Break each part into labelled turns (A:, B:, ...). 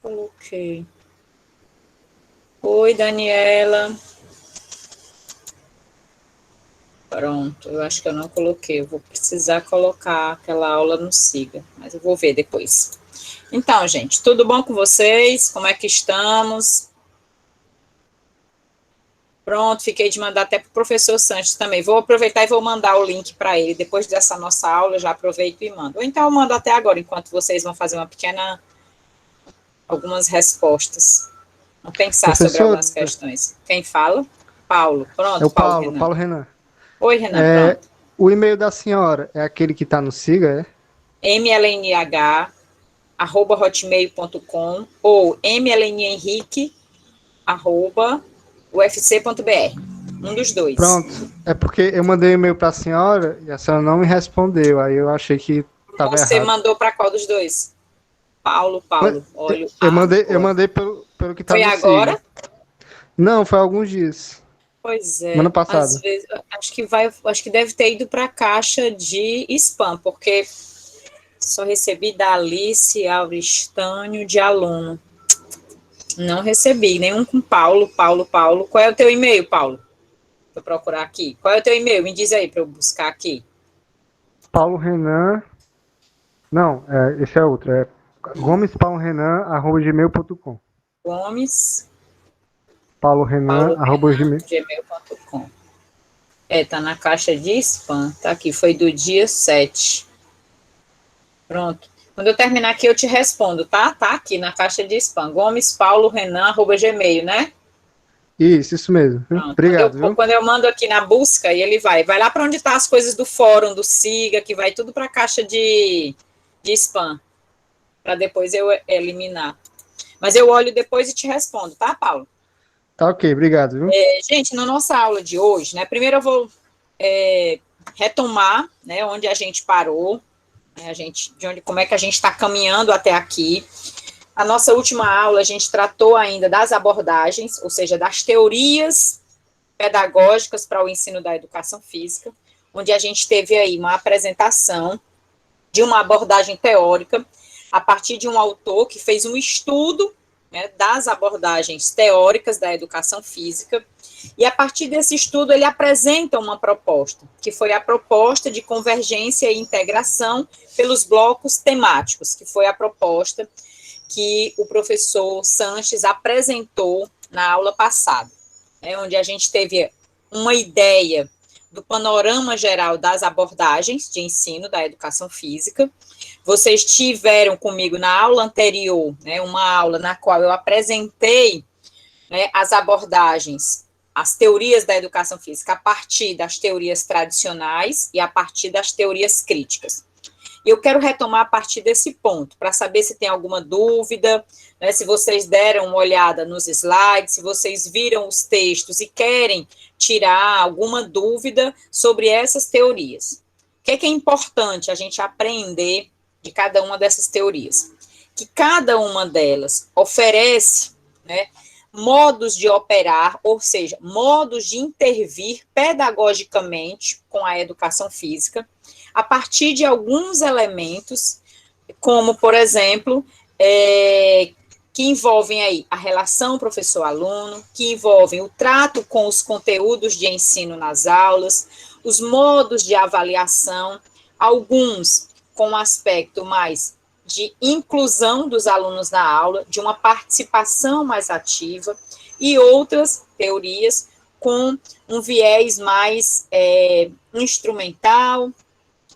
A: Coloquei. Oi, Daniela. Pronto, eu acho que eu não coloquei. Eu vou precisar colocar aquela aula no Siga, mas eu vou ver depois. Então, gente, tudo bom com vocês? Como é que estamos? Pronto, fiquei de mandar até para o professor Sanches também. Vou aproveitar e vou mandar o link para ele. Depois dessa nossa aula, eu já aproveito e mando. Ou então eu mando até agora, enquanto vocês vão fazer algumas respostas. Vamos pensar sobre
B: Professor,
A: algumas questões. Quem fala? Paulo.
B: é o
A: Pronto, Paulo
B: Paulo,
A: Renan.
B: Paulo Renan.
A: Oi, Renan,
B: É,
A: pronto.
B: o e-mail da senhora é aquele que está no Siga, é?
A: mlnh@hotmail.com ou mlnhenrique@ufc.br. Um dos dois.
B: Pronto. É porque eu mandei um e-mail para a senhora e a senhora não me respondeu. Aí eu achei que estava
A: Você
B: errado.
A: mandou para qual dos dois?
B: Mas
A: Paulo, olho
B: eu
A: agora.
B: mandei pelo que está
A: Foi
B: no Siga.
A: agora?
B: Não, foi há alguns dias.
A: Pois
B: Semana
A: é, às
B: passada.
A: vezes acho que deve ter ido para a caixa de spam, porque só recebi da Alice Auristânio de aluno. Não recebi nenhum com Paulo. Qual é o teu e-mail, Paulo? Vou procurar aqui. Qual é o teu e-mail? Me diz aí para eu buscar aqui.
B: Paulo Renan. Não, esse é outro. É gomespaulorenan@gmail.com.
A: Gomes,
B: Paulo Renan,
A: Paulo
B: arroba
A: Renan,
B: gmail.
A: gmail.com. Tá na caixa de spam. Tá aqui, foi do dia 7. Pronto. Quando eu terminar aqui, eu te respondo, tá? Tá aqui na caixa de spam. Gomes, Paulo, Renan, arroba gmail, né?
B: Isso mesmo. Viu?
A: Pronto.
B: Obrigado, viu?
A: Quando eu mando aqui na busca, e ele vai lá para onde tá as coisas do fórum, do Siga, que vai tudo para a caixa de spam, para depois eu eliminar. Mas eu olho depois e te respondo, tá, Paulo?
B: Tá ok, obrigado, viu?
A: Gente, na nossa aula de hoje, né? Primeiro eu vou retomar, né, onde a gente parou, né, como é que a gente está caminhando até aqui. A nossa última aula a gente tratou ainda das abordagens, ou seja, das teorias pedagógicas para o ensino da educação física, onde a gente teve aí uma apresentação de uma abordagem teórica a partir de um autor que fez um estudo, né, das abordagens teóricas da educação física, e a partir desse estudo ele apresenta uma proposta, que foi a proposta de convergência e integração pelos blocos temáticos, que foi a proposta que o professor Sanches apresentou na aula passada, né, onde a gente teve uma ideia do panorama geral das abordagens de ensino da educação física. Vocês tiveram comigo na aula anterior, né, uma aula na qual eu apresentei, né, as abordagens, as teorias da educação física a partir das teorias tradicionais e a partir das teorias críticas. E eu quero retomar a partir desse ponto, para saber se tem alguma dúvida, né, se vocês deram uma olhada nos slides, se vocês viram os textos e querem tirar alguma dúvida sobre essas teorias. O que é importante a gente aprender de cada uma dessas teorias? Que cada uma delas oferece, né, modos de operar, ou seja, modos de intervir pedagogicamente com a educação física, a partir de alguns elementos, como, por exemplo, que envolvem aí a relação professor-aluno, que envolvem o trato com os conteúdos de ensino nas aulas, os modos de avaliação, alguns com um aspecto mais de inclusão dos alunos na aula, de uma participação mais ativa, e outras teorias com um viés mais instrumental,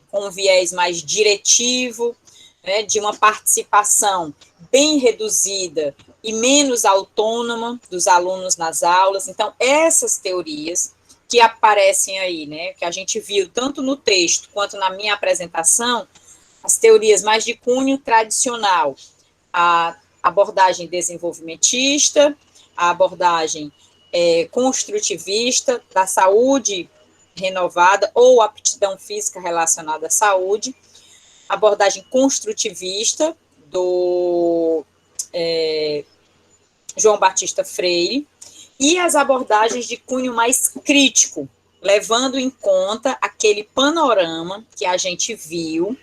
A: com um viés mais diretivo, né, de uma participação bem reduzida e menos autônoma dos alunos nas aulas. Então, essas teorias que aparecem aí, né, que a gente viu tanto no texto quanto na minha apresentação, as teorias mais de cunho tradicional, a abordagem desenvolvimentista, a abordagem construtivista da saúde renovada ou aptidão física relacionada à saúde, abordagem construtivista do João Batista Freire, e as abordagens de cunho mais crítico, levando em conta aquele panorama que a gente viu,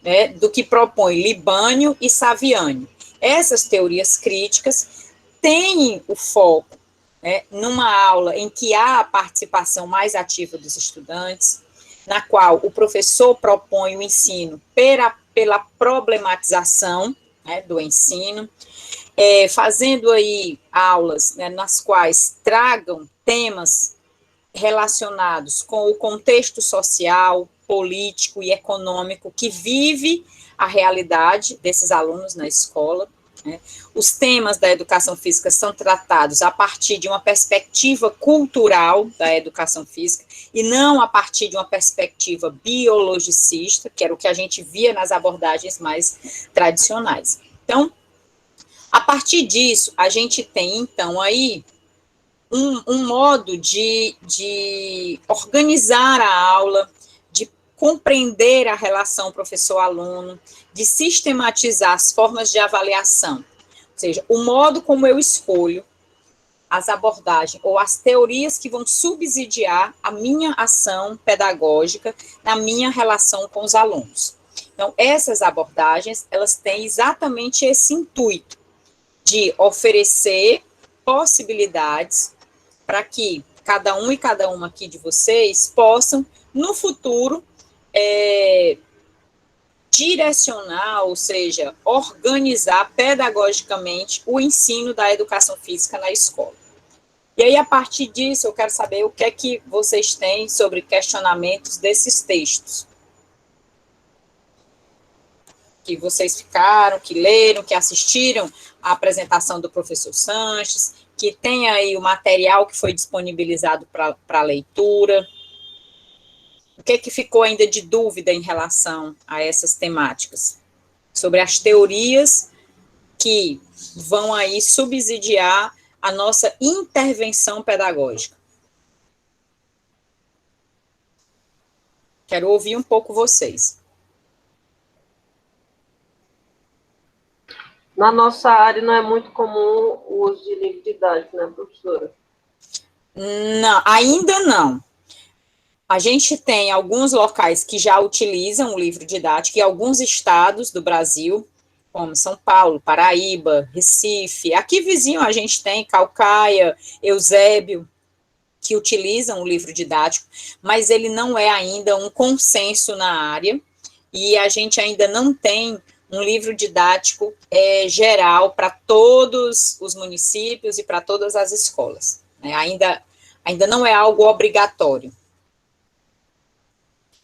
A: né, do que propõe Libânio e Saviani. Essas teorias críticas têm o foco, né, numa aula em que há a participação mais ativa dos estudantes, na qual o professor propõe o ensino pela problematização, né, do ensino, fazendo aí aulas, né, nas quais tragam temas relacionados com o contexto social, político e econômico que vive a realidade desses alunos na escola, né? Os temas da educação física são tratados a partir de uma perspectiva cultural da educação física e não a partir de uma perspectiva biologicista, que era o que a gente via nas abordagens mais tradicionais. Então, a partir disso, a gente tem, então, aí um modo de organizar a aula, de compreender a relação professor-aluno, de sistematizar as formas de avaliação. Ou seja, o modo como eu escolho as abordagens ou as teorias que vão subsidiar a minha ação pedagógica na minha relação com os alunos. Então, essas abordagens, elas têm exatamente esse intuito de oferecer possibilidades para que cada um e cada uma aqui de vocês possam, no futuro, direcionar, ou seja, organizar pedagogicamente o ensino da educação física na escola. E aí, a partir disso, eu quero saber o que é que vocês têm sobre questionamentos desses textos. Que vocês ficaram, que leram, que assistiram à apresentação do professor Sanches, que tem aí o material que foi disponibilizado para leitura. O que é que ficou ainda de dúvida em relação a essas temáticas? Sobre as teorias que vão aí subsidiar a nossa intervenção pedagógica. Quero ouvir um pouco vocês.
C: Na nossa área não é muito comum o uso de livro didático, né, professora?
A: Não, ainda não. A gente tem alguns locais que já utilizam o livro didático e alguns estados do Brasil, como São Paulo, Paraíba, Recife. Aqui vizinho a gente tem Caucaia, Eusébio, que utilizam o livro didático, mas ele não é ainda um consenso na área e a gente ainda não tem um livro didático geral para todos os municípios e para todas as escolas. Né? Ainda não é algo obrigatório.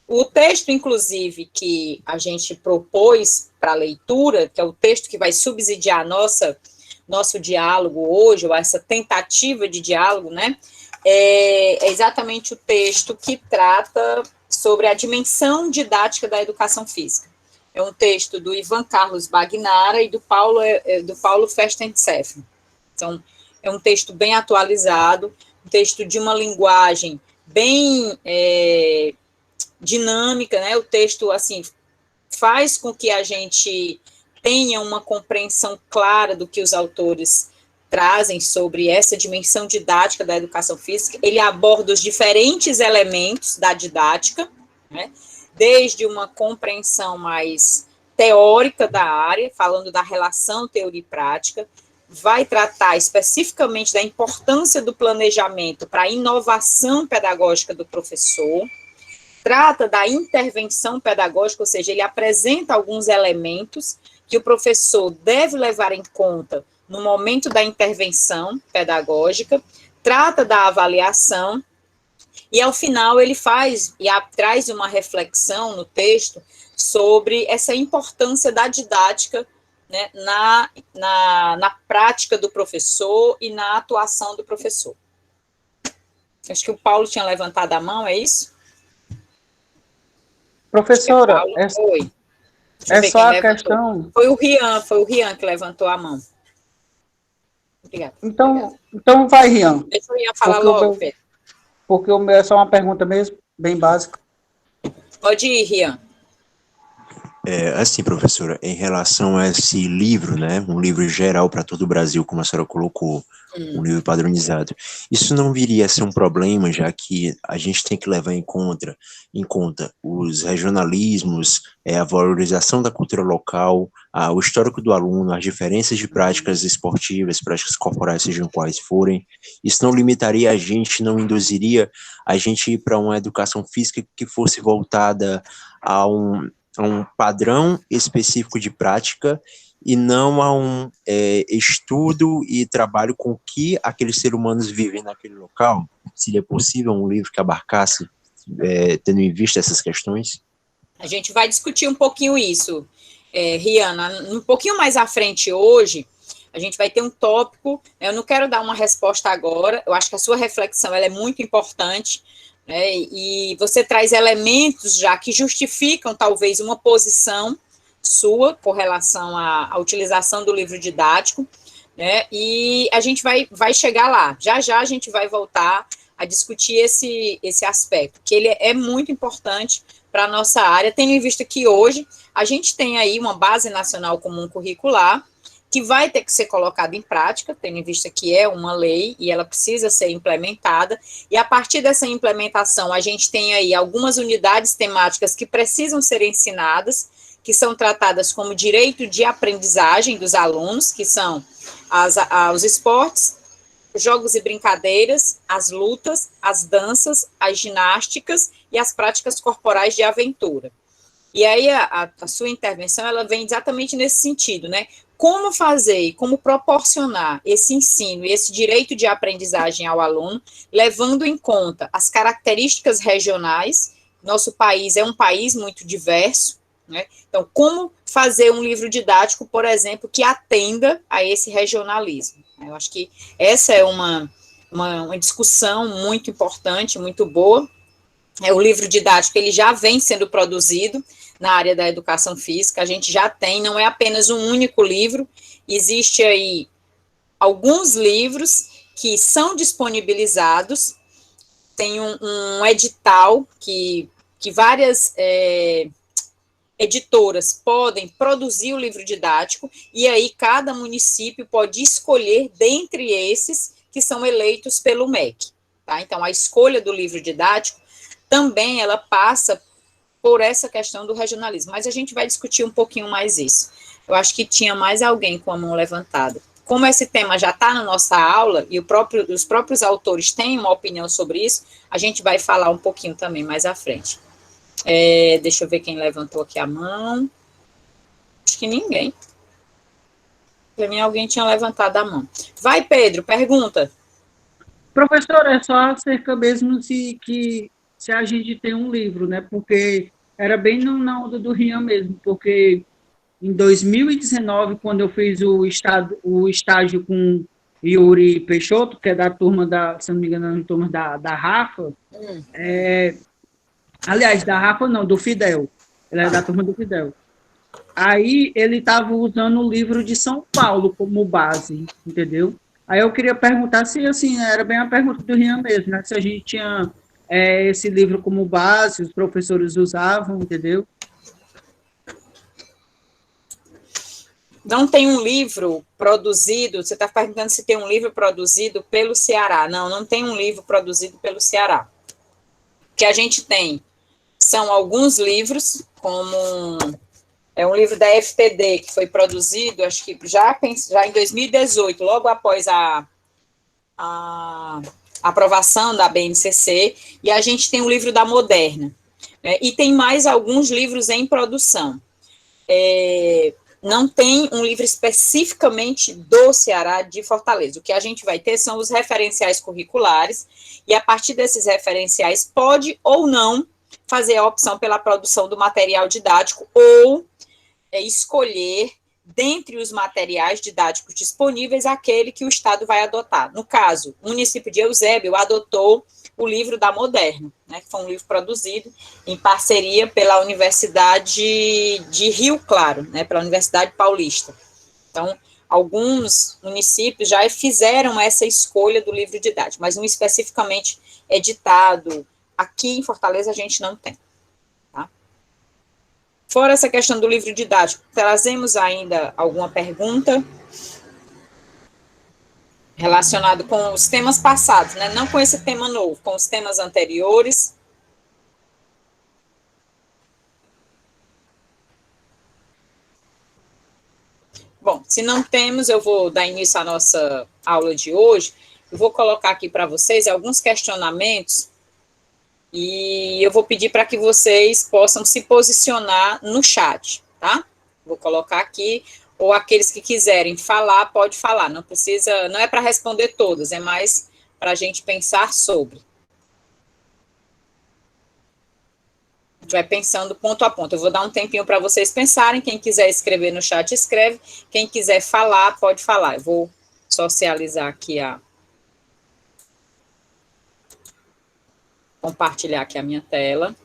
A: O texto, inclusive, que a gente propôs para leitura, que é o texto que vai subsidiar nosso diálogo hoje, ou essa tentativa de diálogo, né, é exatamente o texto que trata sobre a dimensão didática da educação física. É um texto do Ivan Carlos Bagnara e do Paulo Festenseffer. Então, é um texto bem atualizado, um texto de uma linguagem bem dinâmica, né? O texto, assim, faz com que a gente tenha uma compreensão clara do que os autores trazem sobre essa dimensão didática da educação física. Ele aborda os diferentes elementos da didática, né? Desde uma compreensão mais teórica da área, falando da relação teoria e prática, vai tratar especificamente da importância do planejamento para a inovação pedagógica do professor, trata da intervenção pedagógica, ou seja, ele apresenta alguns elementos que o professor deve levar em conta no momento da intervenção pedagógica, trata da avaliação, e ao final ele traz uma reflexão no texto sobre essa importância da didática, né, na prática do professor e na atuação do professor. Acho que o Paulo tinha levantado a mão, é isso?
D: Professora,
A: Paulo,
D: é só a questão...
A: Foi o Rian que levantou a mão. Obrigada.
D: Então vai, Rian.
A: Deixa o Rian falar logo, Pedro.
D: Porque o meu é só uma pergunta mesmo, bem básica.
A: Pode ir, Rian.
E: Assim, professora, em relação a esse livro, né, um livro geral para todo o Brasil, como a senhora colocou, um livro padronizado, isso não viria a ser um problema, já que a gente tem que levar em conta os regionalismos, a valorização da cultura local, o histórico do aluno, as diferenças de práticas esportivas, práticas corporais, sejam quais forem. Isso não limitaria a gente, não induziria a gente ir para uma educação física que fosse voltada a um padrão específico de prática e não a um estudo e trabalho com que aqueles seres humanos vivem naquele local? Seria possível um livro que abarcasse, tendo em vista essas questões?
A: A gente vai discutir um pouquinho isso, Rihanna, um pouquinho mais à frente hoje, a gente vai ter um tópico, eu não quero dar uma resposta agora, eu acho que a sua reflexão ela é muito importante, né, e você traz elementos já que justificam talvez uma posição sua com relação à utilização do livro didático, né, e a gente vai chegar lá, já a gente vai voltar a discutir esse aspecto, que ele é muito importante para a nossa área, tendo em vista que hoje a gente tem aí uma base nacional comum curricular, que vai ter que ser colocada em prática, tendo em vista que é uma lei e ela precisa ser implementada, e a partir dessa implementação a gente tem aí algumas unidades temáticas que precisam ser ensinadas, que são tratadas como direito de aprendizagem dos alunos, que são os esportes, jogos e brincadeiras, as lutas, as danças, as ginásticas e as práticas corporais de aventura. E aí a sua intervenção, ela vem exatamente nesse sentido, né? Como fazer e como proporcionar esse ensino e esse direito de aprendizagem ao aluno, levando em conta as características regionais. Nosso país é um país muito diverso, né? Então, como fazer um livro didático, por exemplo, que atenda a esse regionalismo? Eu acho que essa é uma discussão muito importante, muito boa. O livro didático, ele já vem sendo produzido na área da educação física, a gente já tem, não é apenas um único livro, existe aí alguns livros que são disponibilizados, tem um edital que várias editoras podem produzir o livro didático, e aí cada município pode escolher dentre esses que são eleitos pelo MEC, tá? Então, a escolha do livro didático também ela passa por essa questão do regionalismo, mas a gente vai discutir um pouquinho mais isso. Eu acho que tinha mais alguém com a mão levantada. Como esse tema já está na nossa aula, e os próprios autores têm uma opinião sobre isso, a gente vai falar um pouquinho também mais à frente. Deixa eu ver quem levantou aqui a mão. Acho que ninguém. Para mim, alguém tinha levantado a mão. Vai, Pedro, pergunta.
D: Professor, é só acerca mesmo se a gente tem um livro, né? Porque era bem na onda do Rian mesmo, porque em 2019, quando eu fiz o estágio com Yuri Peixoto, que é da turma se não me engano, da turma da Rafa, aliás, da Rafa não, do Fidel, ela é da turma do Fidel. Aí ele estava usando o livro de São Paulo como base, entendeu? Aí eu queria perguntar se, assim, era bem a pergunta do Rian mesmo, né? Se a gente tinha esse livro como base, os professores usavam, entendeu?
A: Não tem um livro produzido, você está perguntando se tem um livro produzido pelo Ceará. Não tem um livro produzido pelo Ceará. O que a gente tem são alguns livros, como um livro da FTD, que foi produzido, acho que já em 2018, logo após a aprovação da BNCC, e a gente tem o livro da Moderna, né, e tem mais alguns livros em produção. Não tem um livro especificamente do Ceará de Fortaleza. O que a gente vai ter são os referenciais curriculares, e a partir desses referenciais pode ou não fazer a opção pela produção do material didático ou escolher, dentre os materiais didáticos disponíveis, aquele que o Estado vai adotar. No caso, o município de Eusébio adotou o livro da Moderna, né, que foi um livro produzido em parceria pela Universidade de Rio Claro, né, pela Universidade Paulista. Então, alguns municípios já fizeram essa escolha do livro didático, mas um especificamente editado. Aqui em Fortaleza a gente não tem. Tá? Fora essa questão do livro didático, trazemos ainda alguma pergunta relacionado com os temas passados, né? Não com esse tema novo, com os temas anteriores. Bom, se não temos, eu vou dar início à nossa aula de hoje. Eu vou colocar aqui para vocês alguns questionamentos e eu vou pedir para que vocês possam se posicionar no chat, tá? Vou colocar aqui, ou aqueles que quiserem falar, pode falar, não precisa, não é para responder todas, é mais para a gente pensar sobre. A gente vai pensando ponto a ponto. Eu vou dar um tempinho para vocês pensarem. Quem quiser escrever no chat, escreve. Quem quiser falar, pode falar. Eu vou socializar aqui compartilhar aqui a minha tela.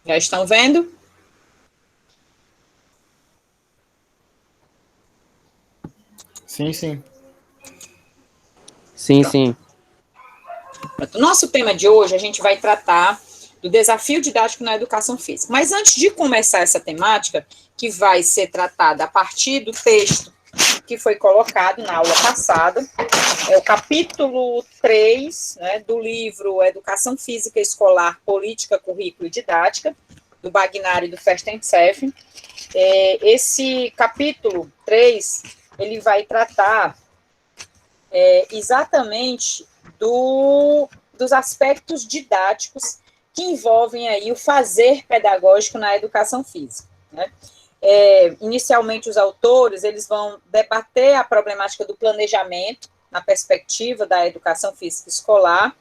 A: Já estão vendo?
F: Sim, sim.
G: Sim,
A: Pronto.
G: sim.
A: Nosso tema de hoje, a gente vai tratar do desafio didático na educação física. Mas antes de começar essa temática, que vai ser tratada a partir do texto que foi colocado na aula passada, é o capítulo 3, né, do livro Educação Física Escolar, Política, Currículo e Didática, do Bagnari e do Festensef. Esse capítulo 3, ele vai tratar exatamente dos aspectos didáticos que envolvem aí o fazer pedagógico na educação física, né? Inicialmente, os autores, eles vão debater a problemática do planejamento na perspectiva da educação física escolar.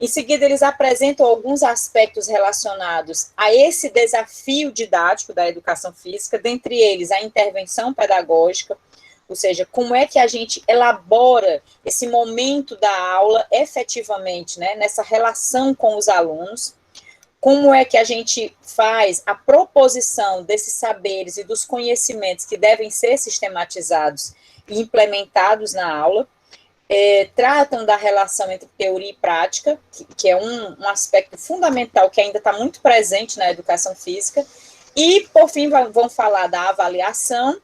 A: Em seguida, eles apresentam alguns aspectos relacionados a esse desafio didático da educação física, dentre eles a intervenção pedagógica, ou seja, como é que a gente elabora esse momento da aula efetivamente, né, nessa relação com os alunos, como é que a gente faz a proposição desses saberes e dos conhecimentos que devem ser sistematizados e implementados na aula, tratam da relação entre teoria e prática, que é um aspecto fundamental que ainda está muito presente na educação física, e, por fim, vão falar da avaliação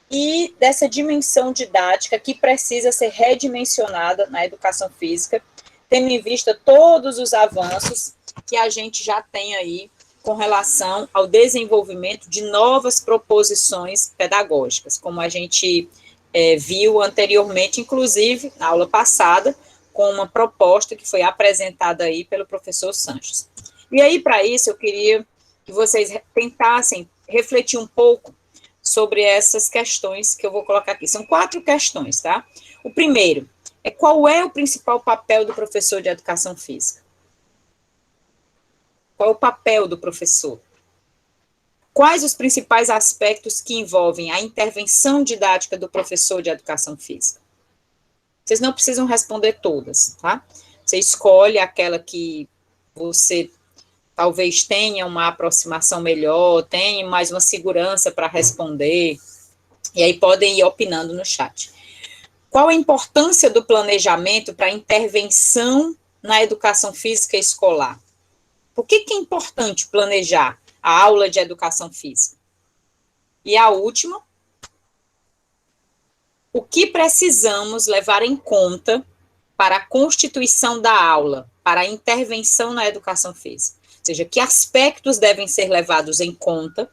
A: e dessa dimensão didática que precisa ser redimensionada na educação física, tendo em vista todos os avanços que a gente já tem aí com relação ao desenvolvimento de novas proposições pedagógicas, como a gente viu anteriormente, inclusive, na aula passada, com uma proposta que foi apresentada aí pelo professor Sanches. E aí, para isso, eu queria que vocês tentassem refletir um pouco sobre essas questões que eu vou colocar aqui. São 4 questões, tá? O primeiro é: qual é o principal papel do professor de educação física? Qual é o papel do professor? Quais os principais aspectos que envolvem a intervenção didática do professor de educação física? Vocês não precisam responder todas, tá? Você escolhe aquela que você talvez tenha uma aproximação melhor, tenha mais uma segurança para responder, e aí podem ir opinando no chat. Qual a importância do planejamento para a intervenção na educação física escolar? Por que é importante planejar a aula de educação física? E a última, o que precisamos levar em conta para a constituição da aula, para a intervenção na educação física? Ou seja, que aspectos devem ser levados em conta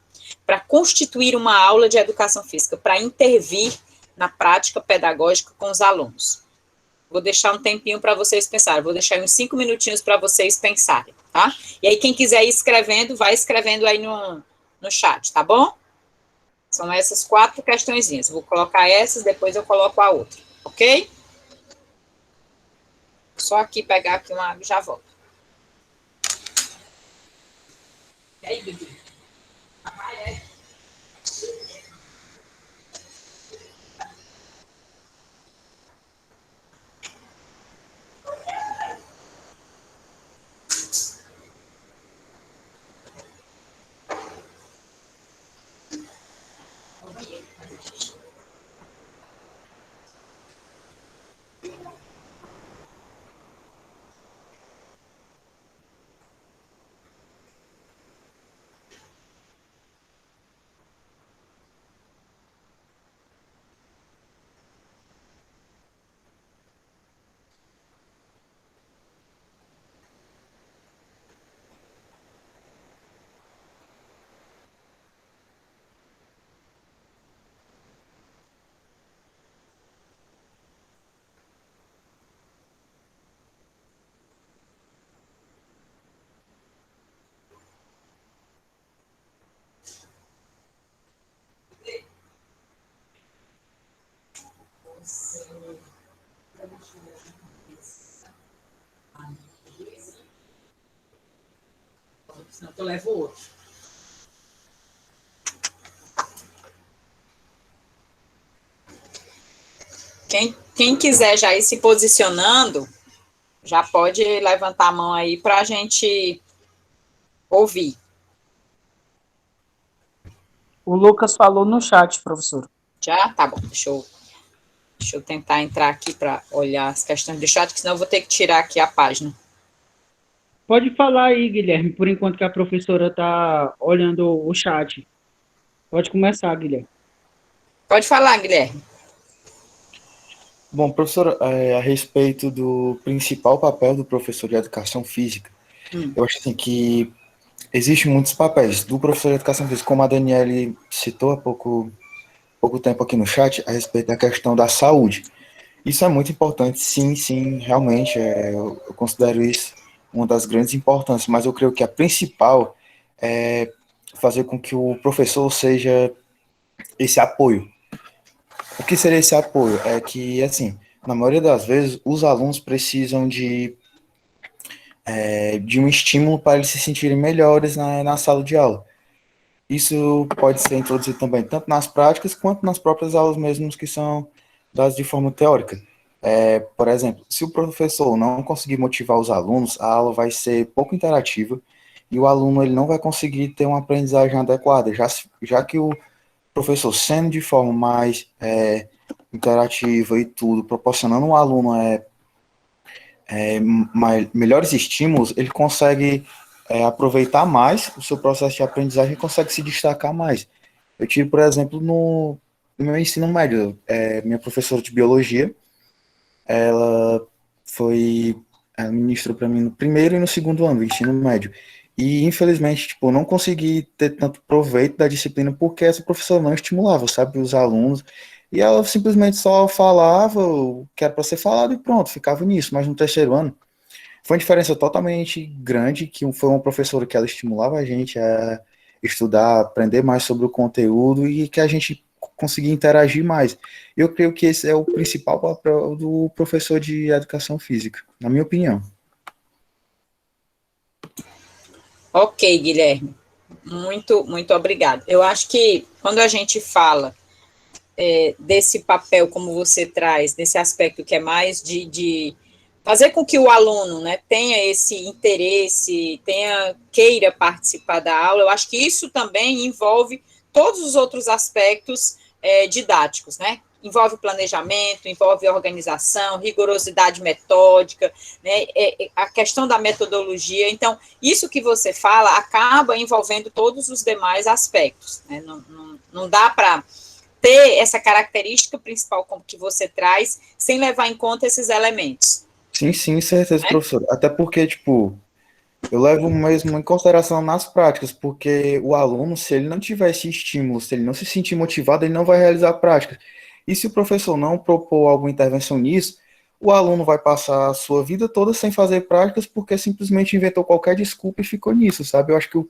A: para constituir uma aula de educação física, para intervir na prática pedagógica com os alunos? Vou deixar um tempinho para vocês pensarem, vou deixar uns 5 minutinhos para vocês pensarem, tá? E aí, quem quiser ir escrevendo, vai escrevendo aí no chat, tá bom? São essas 4 questõezinhas. Vou colocar essas, depois eu coloco a outra, ok? Só aqui pegar aqui uma água e já volto. E aí, Bibi? Senão eu levo outro. Quem quiser já ir se posicionando, já pode levantar a mão aí para a gente ouvir.
D: O Lucas falou no chat, professor.
A: Já? Tá bom, deixa eu tentar entrar aqui para olhar as questões do chat, que senão eu vou ter que tirar aqui a página.
D: Pode falar aí, Guilherme, por enquanto que a professora está olhando o chat. Pode começar, Guilherme.
A: Pode falar, Guilherme.
F: Bom, professor, a respeito do principal papel do professor de educação física, eu acho assim que existem muitos papéis do professor de educação física, como a Daniele citou há pouco tempo aqui no chat, a respeito da questão da saúde. Isso é muito importante, sim, realmente, eu considero isso uma das grandes importâncias, mas eu creio que a principal é fazer com que o professor seja esse apoio. O que seria esse apoio? É que, assim, na maioria das vezes, os alunos precisam de um estímulo para eles se sentirem melhores na sala de aula. Isso pode ser introduzido também tanto nas práticas quanto nas próprias aulas mesmo que são dadas de forma teórica. Por exemplo, se o professor não conseguir motivar os alunos, a aula vai ser pouco interativa e o aluno ele não vai conseguir ter uma aprendizagem adequada, já que o professor, sendo de forma mais interativa e tudo, proporcionando ao aluno melhores estímulos, ele consegue aproveitar mais o seu processo de aprendizagem e consegue se destacar mais. Eu tive, por exemplo, no meu ensino médio, minha professora de biologia, ela ministrou para mim no primeiro e no segundo ano do ensino médio. E, infelizmente, tipo, eu não consegui ter tanto proveito da disciplina porque essa professora não estimulava, sabe, os alunos. E ela simplesmente só falava o que era para ser falado e pronto, ficava nisso. Mas no terceiro ano, foi uma diferença totalmente grande, que foi uma professora que ela estimulava a gente a estudar, aprender mais sobre o conteúdo e que a gente conseguia interagir mais. Eu creio que esse é o principal papel do professor de educação física, na minha opinião.
A: Ok, Guilherme. Muito obrigada. Eu acho que quando a gente fala desse papel, como você traz, desse aspecto que é mais de fazer com que o aluno, né, tenha esse interesse, queira participar da aula, eu acho que isso também envolve todos os outros aspectos didáticos, né? Envolve planejamento, envolve organização, rigorosidade metódica, né, a questão da metodologia. Então, isso que você fala acaba envolvendo todos os demais aspectos, né? Não dá para ter essa característica principal como que você traz, sem levar em conta esses elementos.
F: Sim, certeza, professor. Até porque, tipo, eu levo mesmo em consideração nas práticas, porque o aluno, se ele não tiver esse estímulo, se ele não se sentir motivado, ele não vai realizar a prática. E se o professor não propor alguma intervenção nisso, o aluno vai passar a sua vida toda sem fazer práticas porque simplesmente inventou qualquer desculpa e ficou nisso, sabe? Eu acho que o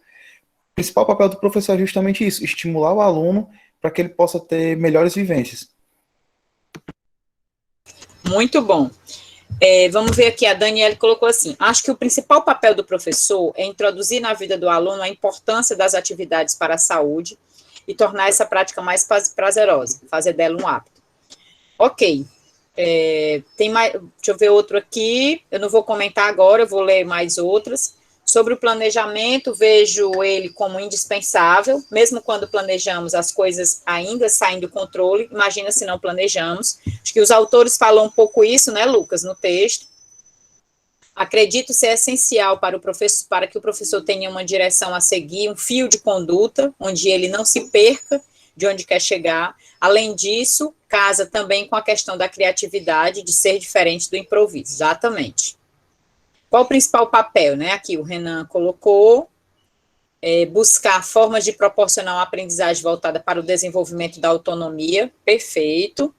F: principal papel do professor é justamente isso, estimular o aluno para que ele possa ter melhores vivências.
A: Muito bom. Vamos ver aqui, a Daniela colocou assim: acho que o principal papel do professor é introduzir na vida do aluno a importância das atividades para a saúde e tornar essa prática mais prazerosa, fazer dela um hábito. Ok. Tem mais, deixa eu ver outro aqui, eu não vou comentar agora, eu vou ler mais outras. Sobre o planejamento, vejo ele como indispensável, mesmo quando planejamos, as coisas ainda saem do controle, imagina se não planejamos. Acho que os autores falam um pouco isso, né, Lucas, no texto. Acredito ser essencial para que o professor tenha uma direção a seguir, um fio de conduta, onde ele não se perca de onde quer chegar. Além disso, casa também com a questão da criatividade, de ser diferente do improviso, exatamente. Qual o principal papel, né? Aqui o Renan colocou, buscar formas de proporcionar uma aprendizagem voltada para o desenvolvimento da autonomia, perfeito.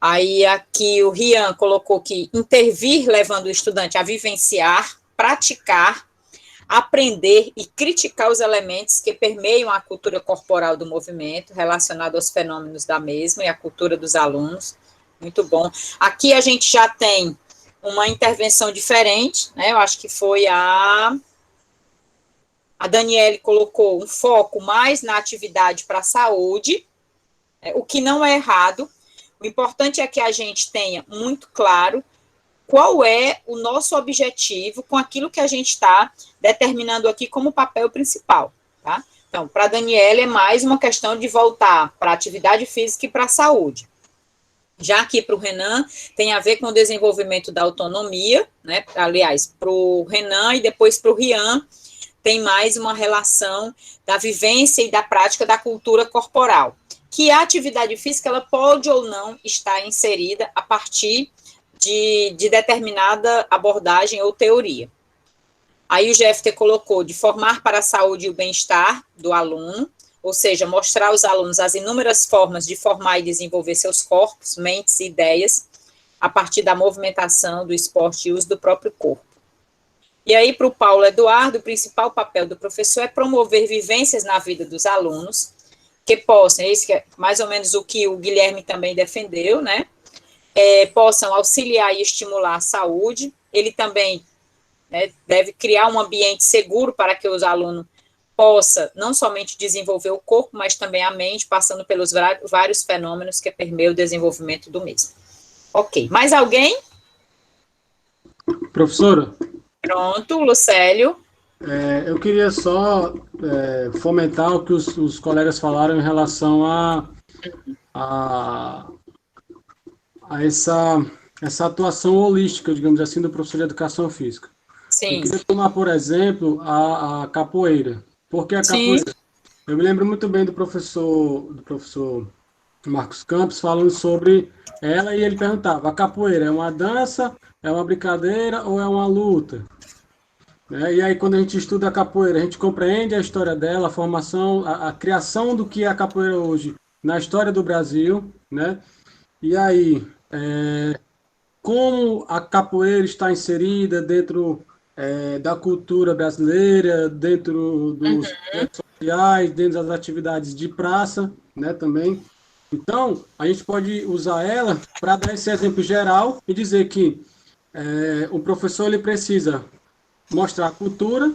A: Aí aqui o Rian colocou que intervir levando o estudante a vivenciar, praticar, aprender e criticar os elementos que permeiam a cultura corporal do movimento, relacionado aos fenômenos da mesma e a cultura dos alunos. Muito bom. Aqui a gente já tem uma intervenção diferente, né? Eu acho que foi a Daniele colocou um foco mais na atividade para a saúde, o que não é errado. O importante é que a gente tenha muito claro qual é o nosso objetivo com aquilo que a gente está determinando aqui como papel principal, tá? Então, para a Daniela é mais uma questão de voltar para a atividade física e para a saúde. Já aqui para o Renan, tem a ver com o desenvolvimento da autonomia, né? Aliás, para o Renan e depois para o Rian, tem mais uma relação da vivência e da prática da cultura corporal, que a atividade física, ela pode ou não estar inserida a partir de determinada abordagem ou teoria. Aí o GFT colocou de formar para a saúde e o bem-estar do aluno, ou seja, mostrar aos alunos as inúmeras formas de formar e desenvolver seus corpos, mentes e ideias, a partir da movimentação, do esporte e uso do próprio corpo. E aí, para o Paulo Eduardo, o principal papel do professor é promover vivências na vida dos alunos, que possam, isso que é mais ou menos o que o Guilherme também defendeu, né? Possam auxiliar e estimular a saúde. Ele também, né, deve criar um ambiente seguro para que os alunos possam não somente desenvolver o corpo, mas também a mente, passando pelos vários fenômenos que permeiam o desenvolvimento do mesmo. Ok. Mais alguém?
G: Professora?
A: Pronto, Lucélio.
G: Eu queria só fomentar o que os colegas falaram em relação a essa atuação holística, digamos assim, do professor de educação física.
A: Sim.
G: Eu queria tomar, por exemplo, a capoeira. Por que a capoeira? Sim. Eu me lembro muito bem do professor Marcos Campos falando sobre ela, e ele perguntava, a capoeira é uma dança, é uma brincadeira ou é uma luta? E aí, quando a gente estuda a capoeira, a gente compreende a história dela, a formação, a criação do que é a capoeira hoje na história do Brasil, né? E aí, como a capoeira está inserida dentro da cultura brasileira, dentro dos projetos sociais, dentro das atividades de praça, né, também. Então, a gente pode usar ela para dar esse exemplo geral e dizer que o professor ele precisa mostrar a cultura,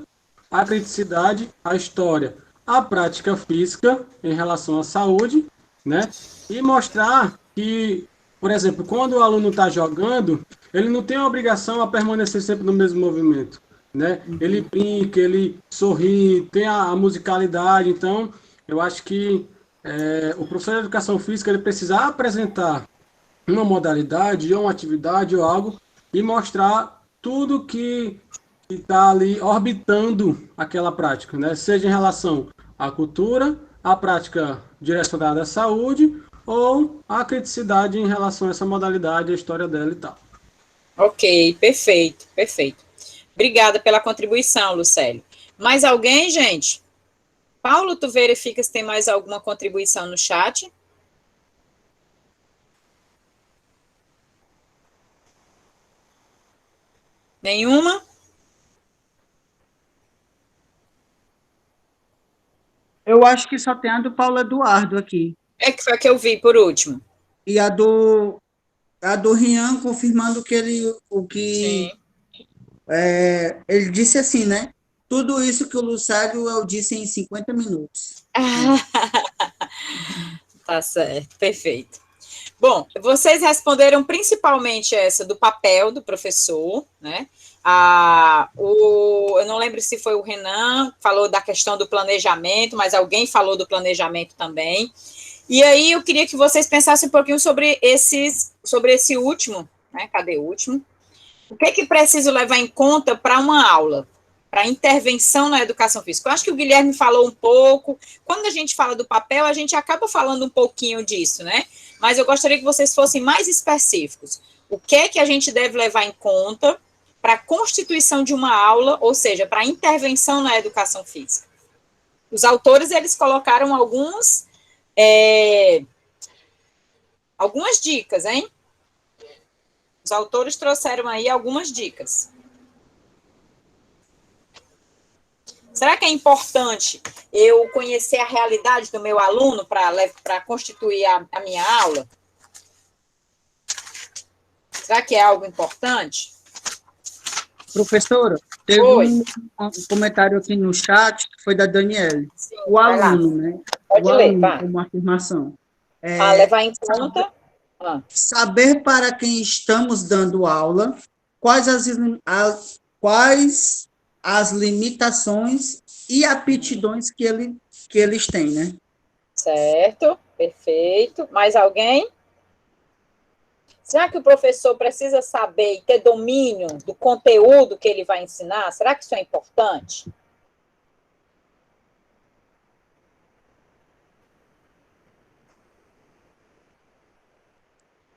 G: a criticidade, a história, a prática física em relação à saúde, né? E mostrar que, por exemplo, quando o aluno está jogando, ele não tem a obrigação a permanecer sempre no mesmo movimento, né? Ele brinca, ele sorri, tem a musicalidade. Então, eu acho que o professor de educação física ele precisa apresentar uma modalidade, ou uma atividade, ou algo, e mostrar tudo que está ali orbitando aquela prática, né? Seja em relação à cultura, à prática direcionada à saúde, ou à criticidade em relação a essa modalidade, a história dela e tal.
A: Ok, perfeito, perfeito. Obrigada pela contribuição, Lucélio. Mais alguém, gente? Paulo, tu verifica se tem mais alguma contribuição no chat? Nenhuma?
D: Eu acho que só tem a do Paulo Eduardo aqui.
A: Que foi a que eu vi por último.
D: E a do Rian confirmando que ele disse assim, né? Tudo isso que o Lucélio eu disse em 50 minutos.
A: Tá certo, perfeito. Bom, vocês responderam principalmente essa do papel do professor, né? Eu não lembro se foi o Renan, falou da questão do planejamento, mas alguém falou do planejamento também. E aí eu queria que vocês pensassem um pouquinho sobre esse último, né? Cadê o último? O que é que preciso levar em conta para uma aula, para intervenção na educação física? Eu acho que o Guilherme falou um pouco. Quando a gente fala do papel, a gente acaba falando um pouquinho disso, né? Mas eu gostaria que vocês fossem mais específicos. O que é que a gente deve levar em conta para a constituição de uma aula, ou seja, para a intervenção na educação física? Os autores, eles colocaram algumas dicas, hein? Os autores trouxeram aí algumas dicas. Será que é importante eu conhecer a realidade do meu aluno para constituir a minha aula? Será que é algo importante?
D: Professora, teve um comentário aqui no chat, que foi da Daniele.
A: Sim,
D: o aluno, né?
A: Pode
D: o
A: ler,
D: aluno,
A: vai.
D: como afirmação.
A: Levar em conta.
D: Saber para quem estamos dando aula, quais as limitações e aptidões que eles têm, né?
A: Certo, perfeito. Mais alguém? Será que o professor precisa saber e ter domínio do conteúdo que ele vai ensinar? Será que isso é importante?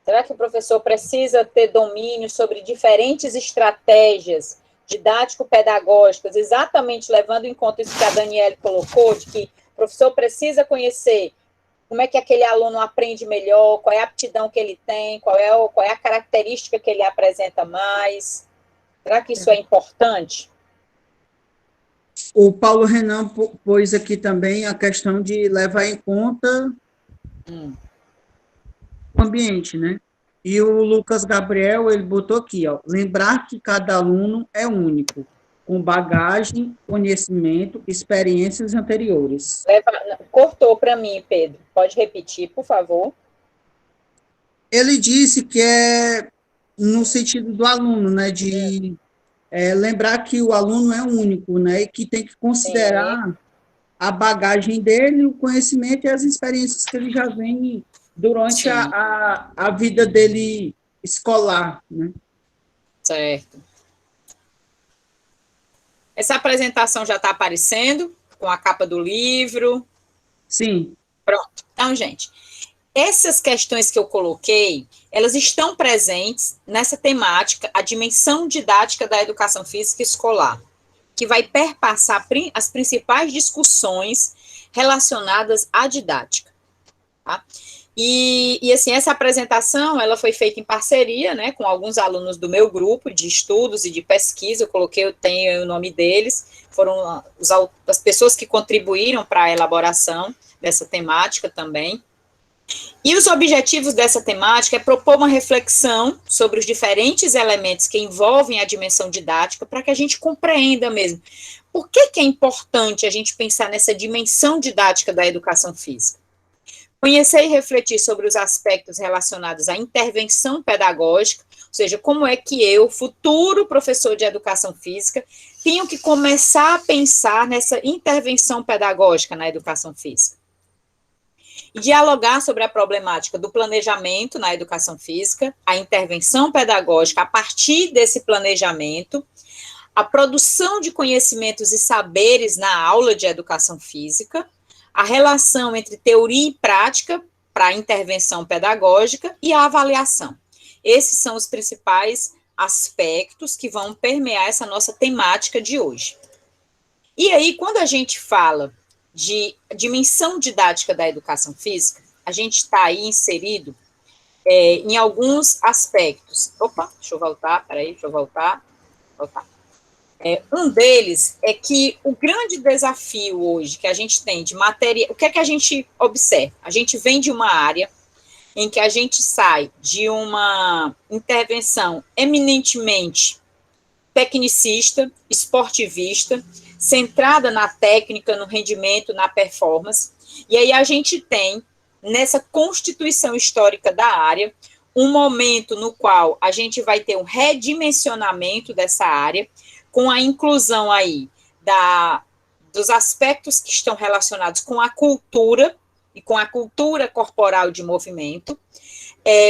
A: Será que o professor precisa ter domínio sobre diferentes estratégias didático-pedagógicas, exatamente levando em conta isso que a Daniele colocou, de que o professor precisa conhecer como é que aquele aluno aprende melhor, qual é a aptidão que ele tem, qual é a característica que ele apresenta mais? Será que isso é importante?
D: O Paulo Renan pôs aqui também a questão de levar em conta o ambiente, né? E o Lucas Gabriel, ele botou aqui, ó, lembrar que cada aluno é único, com bagagem, conhecimento, experiências anteriores.
A: Cortou para mim, Pedro. Pode repetir, por favor?
D: Ele disse que é no sentido do aluno, né, de lembrar que o aluno é único, né, e que tem que considerar a bagagem dele, o conhecimento e as experiências que ele já vem durante a vida dele escolar, né?
A: Certo. Essa apresentação já está aparecendo com a capa do livro?
D: Sim.
A: Pronto. Então, gente, essas questões que eu coloquei, elas estão presentes nessa temática, a dimensão didática da educação física escolar, que vai perpassar as principais discussões relacionadas à didática, tá? E assim, essa apresentação, ela foi feita em parceria, né, com alguns alunos do meu grupo de estudos e de pesquisa, eu tenho o nome deles, foram as pessoas que contribuíram para a elaboração dessa temática também. E os objetivos dessa temática é propor uma reflexão sobre os diferentes elementos que envolvem a dimensão didática, para que a gente compreenda mesmo por que é importante a gente pensar nessa dimensão didática da educação física. Conhecer e refletir sobre os aspectos relacionados à intervenção pedagógica, ou seja, como é que eu, futuro professor de educação física, tenho que começar a pensar nessa intervenção pedagógica na educação física. E dialogar sobre a problemática do planejamento na educação física, a intervenção pedagógica a partir desse planejamento, a produção de conhecimentos e saberes na aula de educação física, a relação entre teoria e prática para a intervenção pedagógica e a avaliação. Esses são os principais aspectos que vão permear essa nossa temática de hoje. E aí, quando a gente fala de dimensão didática da educação física, a gente está aí inserido em alguns aspectos. Opa, deixa eu voltar. Um deles é que o grande desafio hoje que a gente tem de matéria, o que é que a gente observa? A gente vem de uma área em que a gente sai de uma intervenção eminentemente tecnicista, esportivista, centrada na técnica, no rendimento, na performance, e aí a gente tem, nessa constituição histórica da área, um momento no qual a gente vai ter um redimensionamento dessa área, com a inclusão aí dos aspectos que estão relacionados com a cultura, e com a cultura corporal de movimento,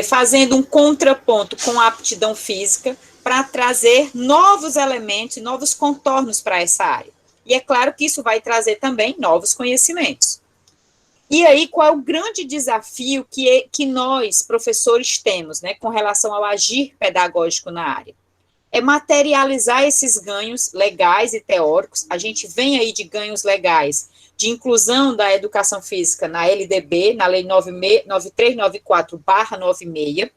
A: fazendo um contraponto com a aptidão física, para trazer novos elementos e novos contornos para essa área. E é claro que isso vai trazer também novos conhecimentos. E aí, qual é o grande desafio que nós, professores, temos, né, com relação ao agir pedagógico na área? É materializar esses ganhos legais e teóricos. A gente vem aí de ganhos legais, de inclusão da educação física na LDB, na Lei 9394/96,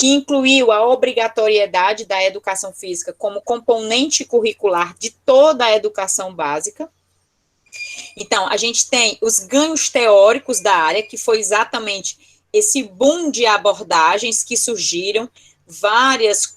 A: que incluiu a obrigatoriedade da educação física como componente curricular de toda a educação básica, Então, a gente tem os ganhos teóricos da área, que foi exatamente esse boom de abordagens que surgiram, várias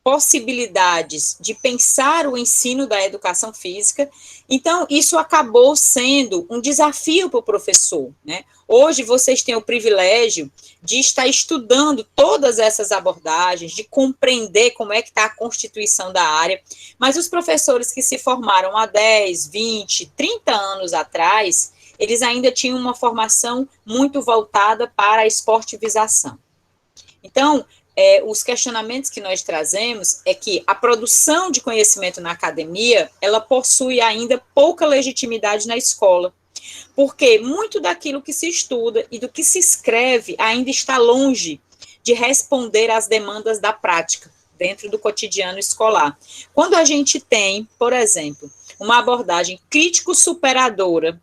A: possibilidades de pensar o ensino da educação física. Então, isso acabou sendo um desafio para o professor, né? Hoje, vocês têm o privilégio de estar estudando todas essas abordagens, de compreender como é que está a constituição da área, mas os professores que se formaram há 10, 20, 30 anos atrás, eles ainda tinham uma formação muito voltada para a esportivização. Então, os questionamentos que nós trazemos é que a produção de conhecimento na academia, ela possui ainda pouca legitimidade na escola, porque muito daquilo que se estuda e do que se escreve ainda está longe de responder às demandas da prática, dentro do cotidiano escolar. Quando a gente tem, por exemplo, uma abordagem crítico-superadora,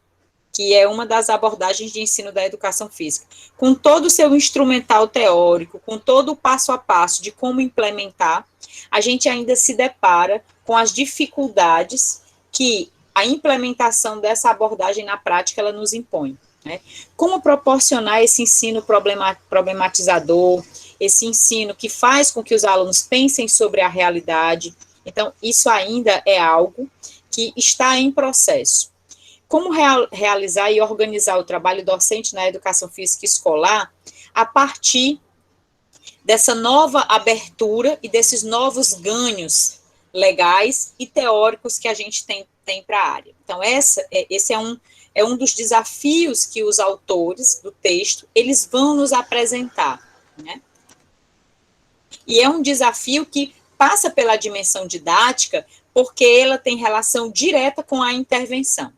A: que é uma das abordagens de ensino da educação física, com todo o seu instrumental teórico, com todo o passo a passo de como implementar, a gente ainda se depara com as dificuldades que a implementação dessa abordagem na prática, ela nos impõe, né? Como proporcionar esse ensino problematizador, esse ensino que faz com que os alunos pensem sobre a realidade. Então, isso ainda é algo que está em processo. Como realizar e organizar o trabalho docente na educação física escolar a partir dessa nova abertura e desses novos ganhos legais e teóricos que a gente tem para a área. Então, esse é um dos desafios que os autores do texto, eles vão nos apresentar, né? E é um desafio que passa pela dimensão didática, porque ela tem relação direta com a intervenção.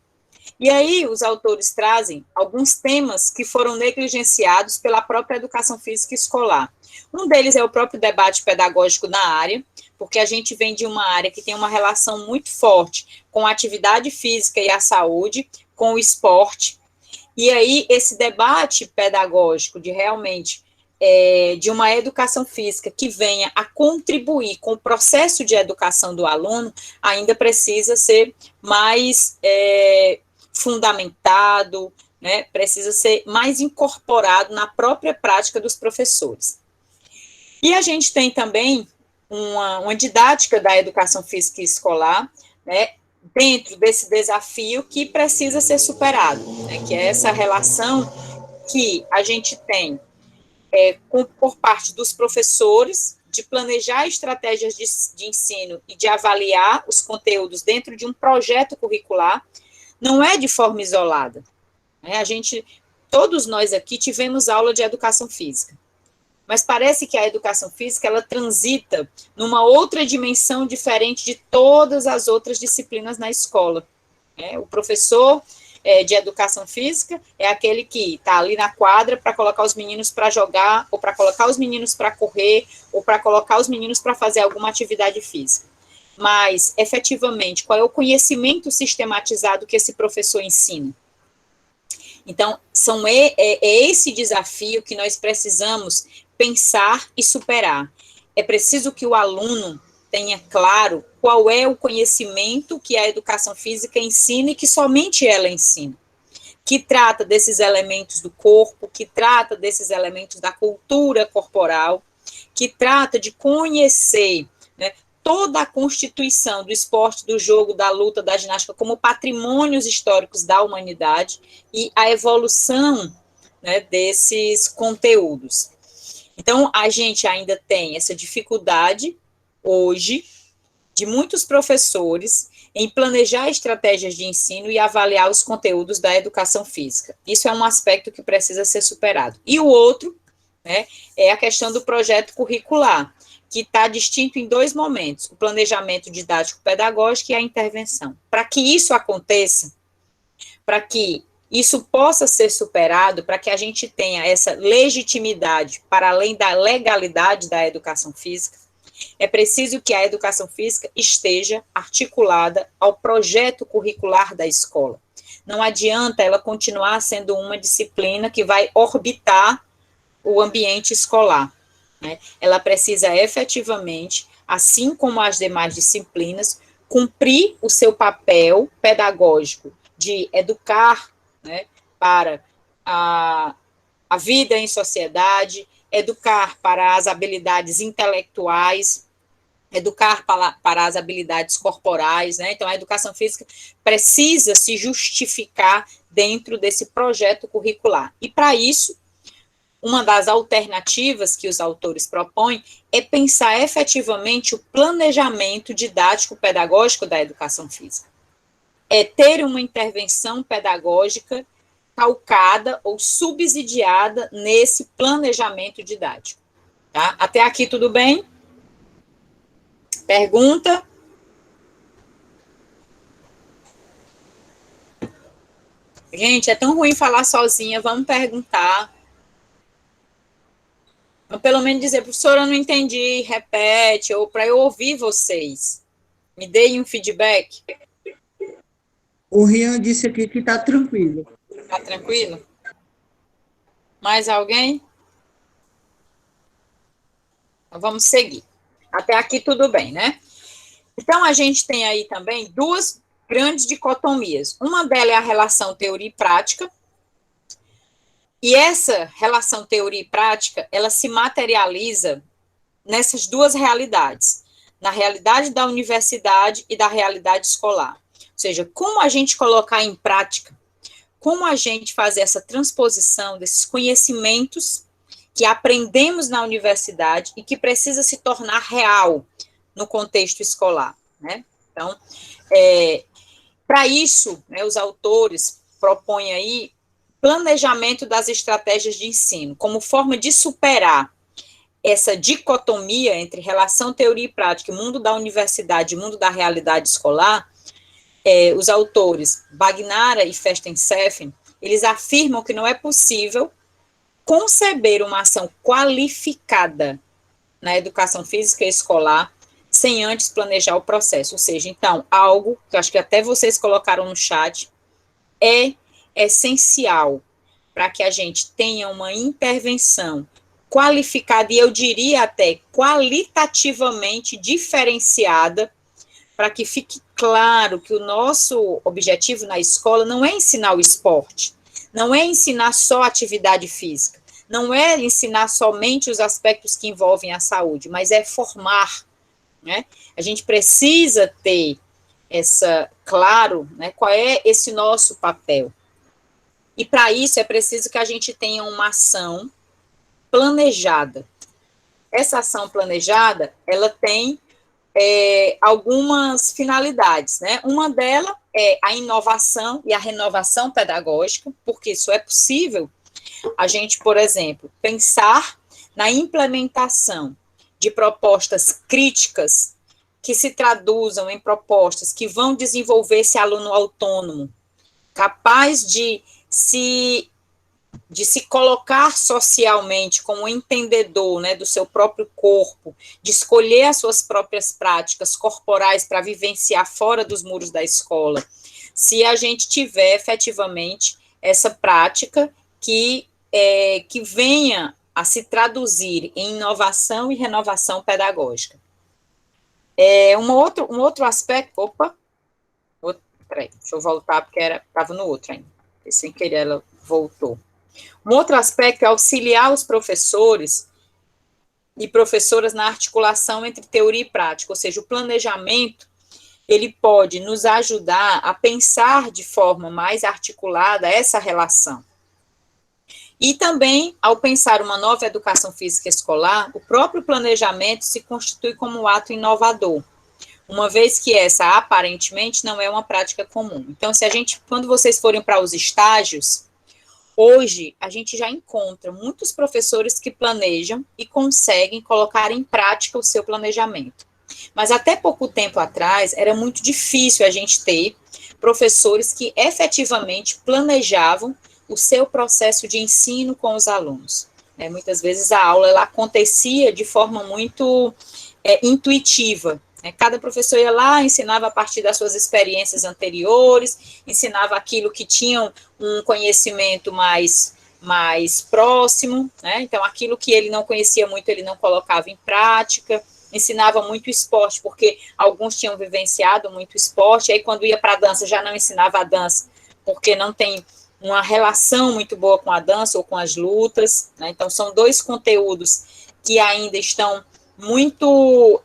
A: E aí, os autores trazem alguns temas que foram negligenciados pela própria educação física escolar. Um deles é o próprio debate pedagógico na área, porque a gente vem de uma área que tem uma relação muito forte com a atividade física e a saúde, com o esporte. E aí, esse debate pedagógico de realmente de uma educação física que venha a contribuir com o processo de educação do aluno, ainda precisa ser mais fundamentado, né, precisa ser mais incorporado na própria prática dos professores. E a gente tem também uma didática da educação física escolar, né, dentro desse desafio que precisa ser superado, né, que é essa relação que a gente tem por parte dos professores, de planejar estratégias de ensino e de avaliar os conteúdos dentro de um projeto curricular, não é de forma isolada. Né? Todos nós aqui tivemos aula de educação física, mas parece que a educação física, ela transita numa outra dimensão diferente de todas as outras disciplinas na escola. Né? O professor de educação física é aquele que está ali na quadra para colocar os meninos para jogar, ou para colocar os meninos para correr, ou para colocar os meninos para fazer alguma atividade física. Mas, efetivamente, qual é o conhecimento sistematizado que esse professor ensina? Então, é esse desafio que nós precisamos pensar e superar. É preciso que o aluno tenha claro qual é o conhecimento que a educação física ensina e que somente ela ensina, que trata desses elementos do corpo, que trata desses elementos da cultura corporal, que trata de conhecer, né, toda a constituição do esporte, do jogo, da luta, da ginástica, como patrimônios históricos da humanidade e a evolução, né, desses conteúdos. Então, a gente ainda tem essa dificuldade, hoje, de muitos professores em planejar estratégias de ensino e avaliar os conteúdos da educação física. Isso é um aspecto que precisa ser superado. E o outro, né, é a questão do projeto curricular, que está distinto em dois momentos, o planejamento didático-pedagógico e a intervenção. Para que isso aconteça, para que isso possa ser superado, para que a gente tenha essa legitimidade para além da legalidade da educação física, é preciso que a educação física esteja articulada ao projeto curricular da escola. Não adianta ela continuar sendo uma disciplina que vai orbitar o ambiente escolar, né? Ela precisa efetivamente, assim como as demais disciplinas, cumprir o seu papel pedagógico de educar, né, para a vida em sociedade, educar para as habilidades intelectuais, educar para as habilidades corporais, né? Então, a educação física precisa se justificar dentro desse projeto curricular. E, para isso, uma das alternativas que os autores propõem é pensar efetivamente o planejamento didático-pedagógico da educação física. É ter uma intervenção pedagógica calcada ou subsidiada nesse planejamento didático. Tá? Até aqui tudo bem? Pergunta? Gente, é tão ruim falar sozinha, vamos perguntar. Ou pelo menos dizer, professora, eu não entendi, repete, ou para eu ouvir vocês. Me deem um feedback.
D: O Rian disse aqui que está tranquilo.
A: Tá tranquilo? Mais alguém? Então, vamos seguir. Até aqui tudo bem, né? Então, a gente tem aí também duas grandes dicotomias. Uma delas é a relação teoria e prática. E essa relação teoria e prática, ela se materializa nessas duas realidades. Na realidade da universidade e da realidade escolar. Ou seja, como a gente colocar em prática, como a gente fazer essa transposição desses conhecimentos que aprendemos na universidade e que precisa se tornar real no contexto escolar, né? Então, para isso, né, os autores propõem aí planejamento das estratégias de ensino, como forma de superar essa dicotomia entre relação teoria e prática, mundo da universidade e mundo da realidade escolar. Os autores Bagnara e Festenseften, eles afirmam que não é possível conceber uma ação qualificada na educação física e escolar sem antes planejar o processo. Ou seja, então, algo que eu acho que até vocês colocaram no chat, é essencial para que a gente tenha uma intervenção qualificada, e eu diria até qualitativamente diferenciada, para que fique claro que o nosso objetivo na escola não é ensinar o esporte, não é ensinar só atividade física, não é ensinar somente os aspectos que envolvem a saúde, mas é formar, né? A gente precisa ter claro, né, qual é esse nosso papel. E para isso é preciso que a gente tenha uma ação planejada. Essa ação planejada, ela tem algumas finalidades, né? Uma delas é a inovação e a renovação pedagógica, porque isso é possível a gente, por exemplo, pensar na implementação de propostas críticas que se traduzam em propostas que vão desenvolver esse aluno autônomo, capaz de se colocar socialmente como entendedor, né, do seu próprio corpo, de escolher as suas próprias práticas corporais para vivenciar fora dos muros da escola, se a gente tiver efetivamente essa prática que venha a se traduzir em inovação e renovação pedagógica. Um outro aspecto, peraí, deixa eu voltar, porque estava no outro ainda, sem querer ela voltou. Um outro aspecto é auxiliar os professores e professoras na articulação entre teoria e prática, ou seja, o planejamento, ele pode nos ajudar a pensar de forma mais articulada essa relação. E também, ao pensar uma nova educação física escolar, o próprio planejamento se constitui como um ato inovador, uma vez que essa, aparentemente, não é uma prática comum. Então, quando vocês forem para os estágios, hoje, a gente já encontra muitos professores que planejam e conseguem colocar em prática o seu planejamento. Mas até pouco tempo atrás, era muito difícil a gente ter professores que efetivamente planejavam o seu processo de ensino com os alunos. Muitas vezes a aula ela acontecia de forma muito intuitiva. Cada professor ia lá, ensinava a partir das suas experiências anteriores, ensinava aquilo que tinham um conhecimento mais próximo, né? Então, aquilo que ele não conhecia muito, ele não colocava em prática. ensinava muito esporte, porque alguns tinham vivenciado muito esporte, aí quando ia para a dança já não ensinava a dança, porque não tem uma relação muito boa com a dança ou com as lutas, né? Então são dois conteúdos que ainda estão muito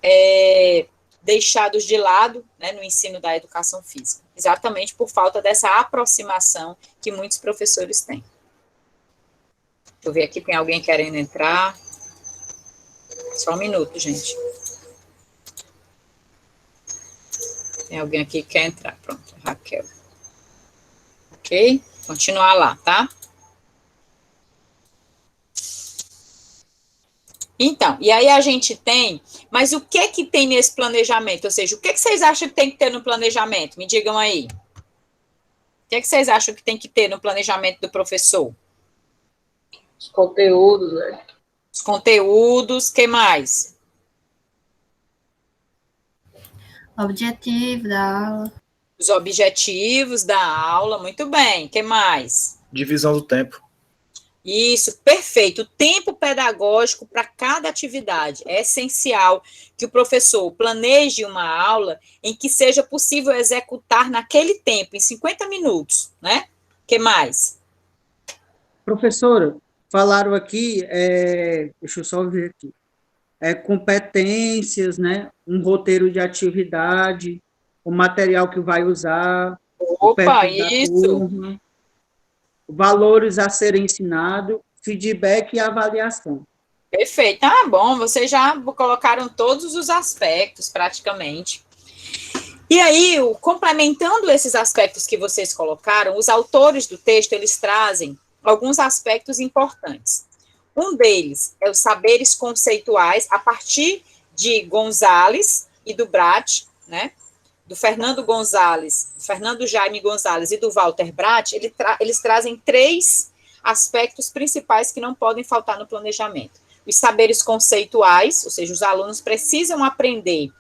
A: deixados de lado, né, no ensino da educação física, exatamente por falta dessa aproximação que muitos professores têm. Deixa eu ver aqui, tem alguém querendo entrar. Só um minuto, gente. Tem alguém aqui que quer entrar. Pronto, Raquel. Ok? Continuar lá, tá? Então, e aí a gente tem, mas o que tem nesse planejamento? Ou seja, o que vocês acham que tem que ter no planejamento? Me digam aí. O que vocês acham que tem que ter no planejamento do professor?
C: Os conteúdos, né?
A: Os conteúdos, o que mais?
H: Objetivo da aula.
A: Os objetivos da aula, muito bem. O que mais?
I: Divisão do tempo.
A: Isso, perfeito. O tempo pedagógico para cada atividade. É essencial que o professor planeje uma aula em que seja possível executar naquele tempo, em 50 minutos, né? O que mais?
D: Professora, falaram aqui, deixa eu só ver aqui, competências, né? Um roteiro de atividade, o material que vai usar, o
A: Opa,
D: perfil da
A: isso.
D: turma, valores a serem ensinados, feedback e avaliação.
A: Perfeito. Ah, bom, vocês já colocaram todos os aspectos, praticamente. E aí, complementando esses aspectos que vocês colocaram, os autores do texto, eles trazem alguns aspectos importantes. Um deles é os saberes conceituais, a partir de Gonzalez e do Bratt, né? Do Fernando Gonzalez, Fernando Jaime Gonzalez e do Walter Bratt, eles trazem 3 aspectos principais que não podem faltar no planejamento. Os saberes conceituais, ou seja, os alunos precisam aprender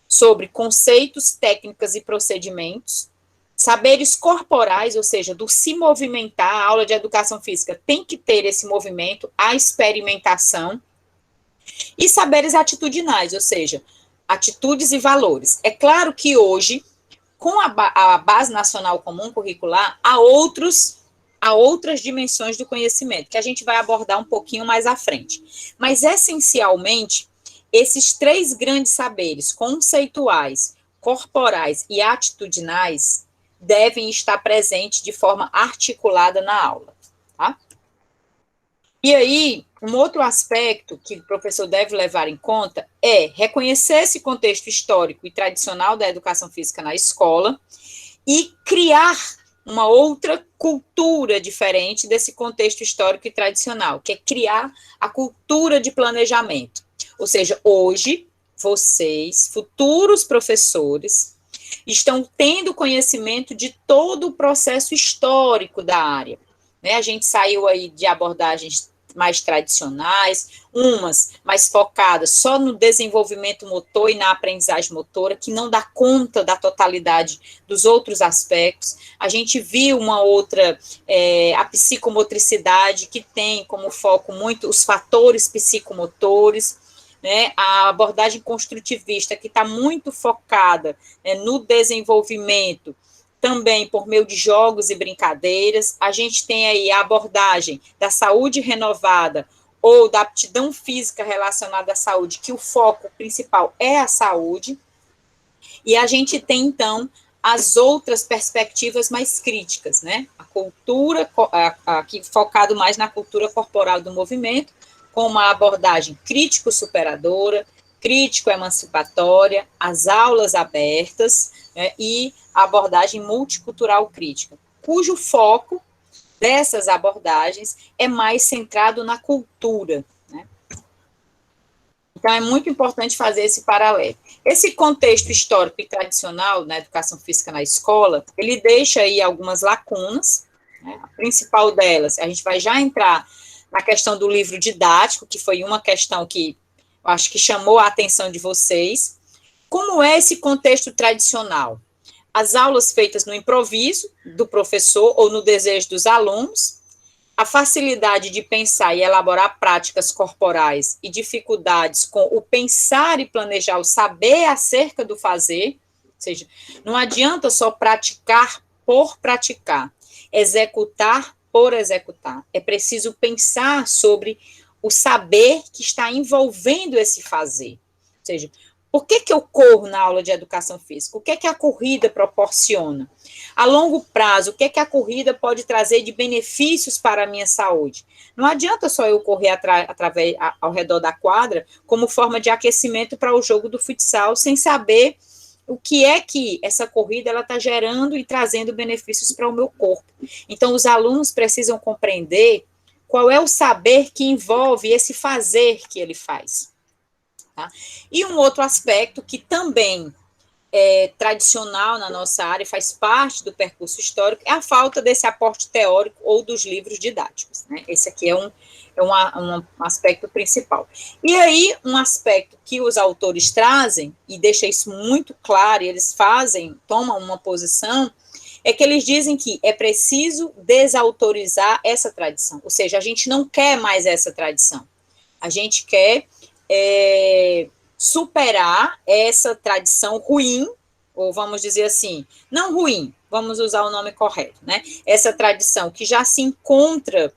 A: sobre conceitos, técnicas e procedimentos. Saberes corporais, ou seja, do se movimentar, a aula de educação física tem que ter esse movimento, a experimentação. E saberes atitudinais, ou seja, atitudes e valores. É claro que hoje, com a Base Nacional Comum Curricular, há outras dimensões do conhecimento, que a gente vai abordar um pouquinho mais à frente. Mas, essencialmente, esses 3 grandes saberes, conceituais, corporais e atitudinais, devem estar presentes de forma articulada na aula, tá? E aí, um outro aspecto que o professor deve levar em conta é reconhecer esse contexto histórico e tradicional da educação física na escola e criar uma outra cultura diferente desse contexto histórico e tradicional, que é criar a cultura de planejamento. Ou seja, hoje, vocês, futuros professores, estão tendo conhecimento de todo o processo histórico da área, né? A gente saiu aí de abordagens mais tradicionais, umas mais focadas só no desenvolvimento motor e na aprendizagem motora, que não dá conta da totalidade dos outros aspectos. A gente viu uma outra, a psicomotricidade, que tem como foco muito os fatores psicomotores, né, a abordagem construtivista, que está muito focada, né, no desenvolvimento, também por meio de jogos e brincadeiras. A gente tem aí a abordagem da saúde renovada, ou da aptidão física relacionada à saúde, que o foco principal é a saúde, e a gente tem, então, as outras perspectivas mais críticas, né, a cultura, aqui focado mais na cultura corporal do movimento, com uma abordagem crítico-superadora, crítico-emancipatória, as aulas abertas, né, e a abordagem multicultural crítica, cujo foco dessas abordagens é mais centrado na cultura, né? Então, é muito importante fazer esse paralelo. Esse contexto histórico e tradicional na educação física na escola, ele deixa aí algumas lacunas, né? A principal delas, a gente vai já entrar na questão do livro didático, que foi uma questão que eu acho que chamou a atenção de vocês. Como é esse contexto tradicional? As aulas feitas no improviso do professor ou no desejo dos alunos, a facilidade de pensar e elaborar práticas corporais e dificuldades com o pensar e planejar, o saber acerca do fazer, ou seja, não adianta só praticar por praticar, executar por executar. É preciso pensar sobre o saber que está envolvendo esse fazer. Ou seja, por que eu corro na aula de educação física? O que a corrida proporciona? A longo prazo, o que a corrida pode trazer de benefícios para a minha saúde? Não adianta só eu correr ao redor da quadra como forma de aquecimento para o jogo do futsal, sem saber o que é que essa corrida ela está gerando e trazendo benefícios para o meu corpo. Então, os alunos precisam compreender qual é o saber que envolve esse fazer que ele faz. Tá? E um outro aspecto que também é tradicional na nossa área, faz parte do percurso histórico, é a falta desse aporte teórico ou dos livros didáticos. Né? Esse aqui é um aspecto principal. E aí, um aspecto que os autores trazem, e deixa isso muito claro, e eles tomam uma posição, é que eles dizem que é preciso desautorizar essa tradição, ou seja, a gente não quer mais essa tradição, a gente quer superar essa tradição ruim, ou vamos dizer assim, não ruim, vamos usar o nome correto, né? Essa tradição que já se encontra,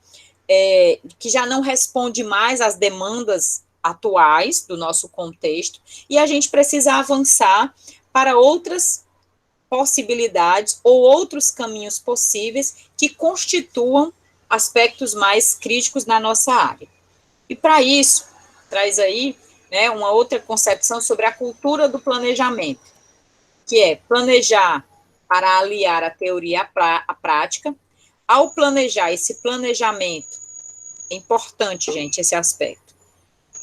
A: que já não responde mais às demandas atuais do nosso contexto, e a gente precisa avançar para outras possibilidades ou outros caminhos possíveis que constituam aspectos mais críticos na nossa área. E para isso, traz aí, né, uma outra concepção sobre a cultura do planejamento, que é planejar para aliar a teoria à prática. Ao planejar, esse planejamento, é importante, gente, esse aspecto.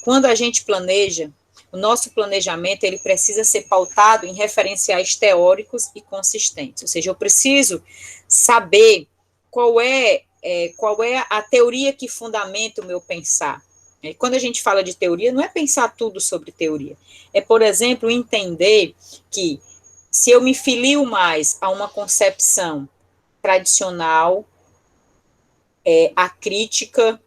A: Quando a gente planeja, o nosso planejamento, ele precisa ser pautado em referenciais teóricos e consistentes, ou seja, eu preciso saber qual é a teoria que fundamenta o meu pensar. E quando a gente fala de teoria, não é pensar tudo sobre teoria, é, por exemplo, entender que se eu me filio mais a uma concepção tradicional, acrítica,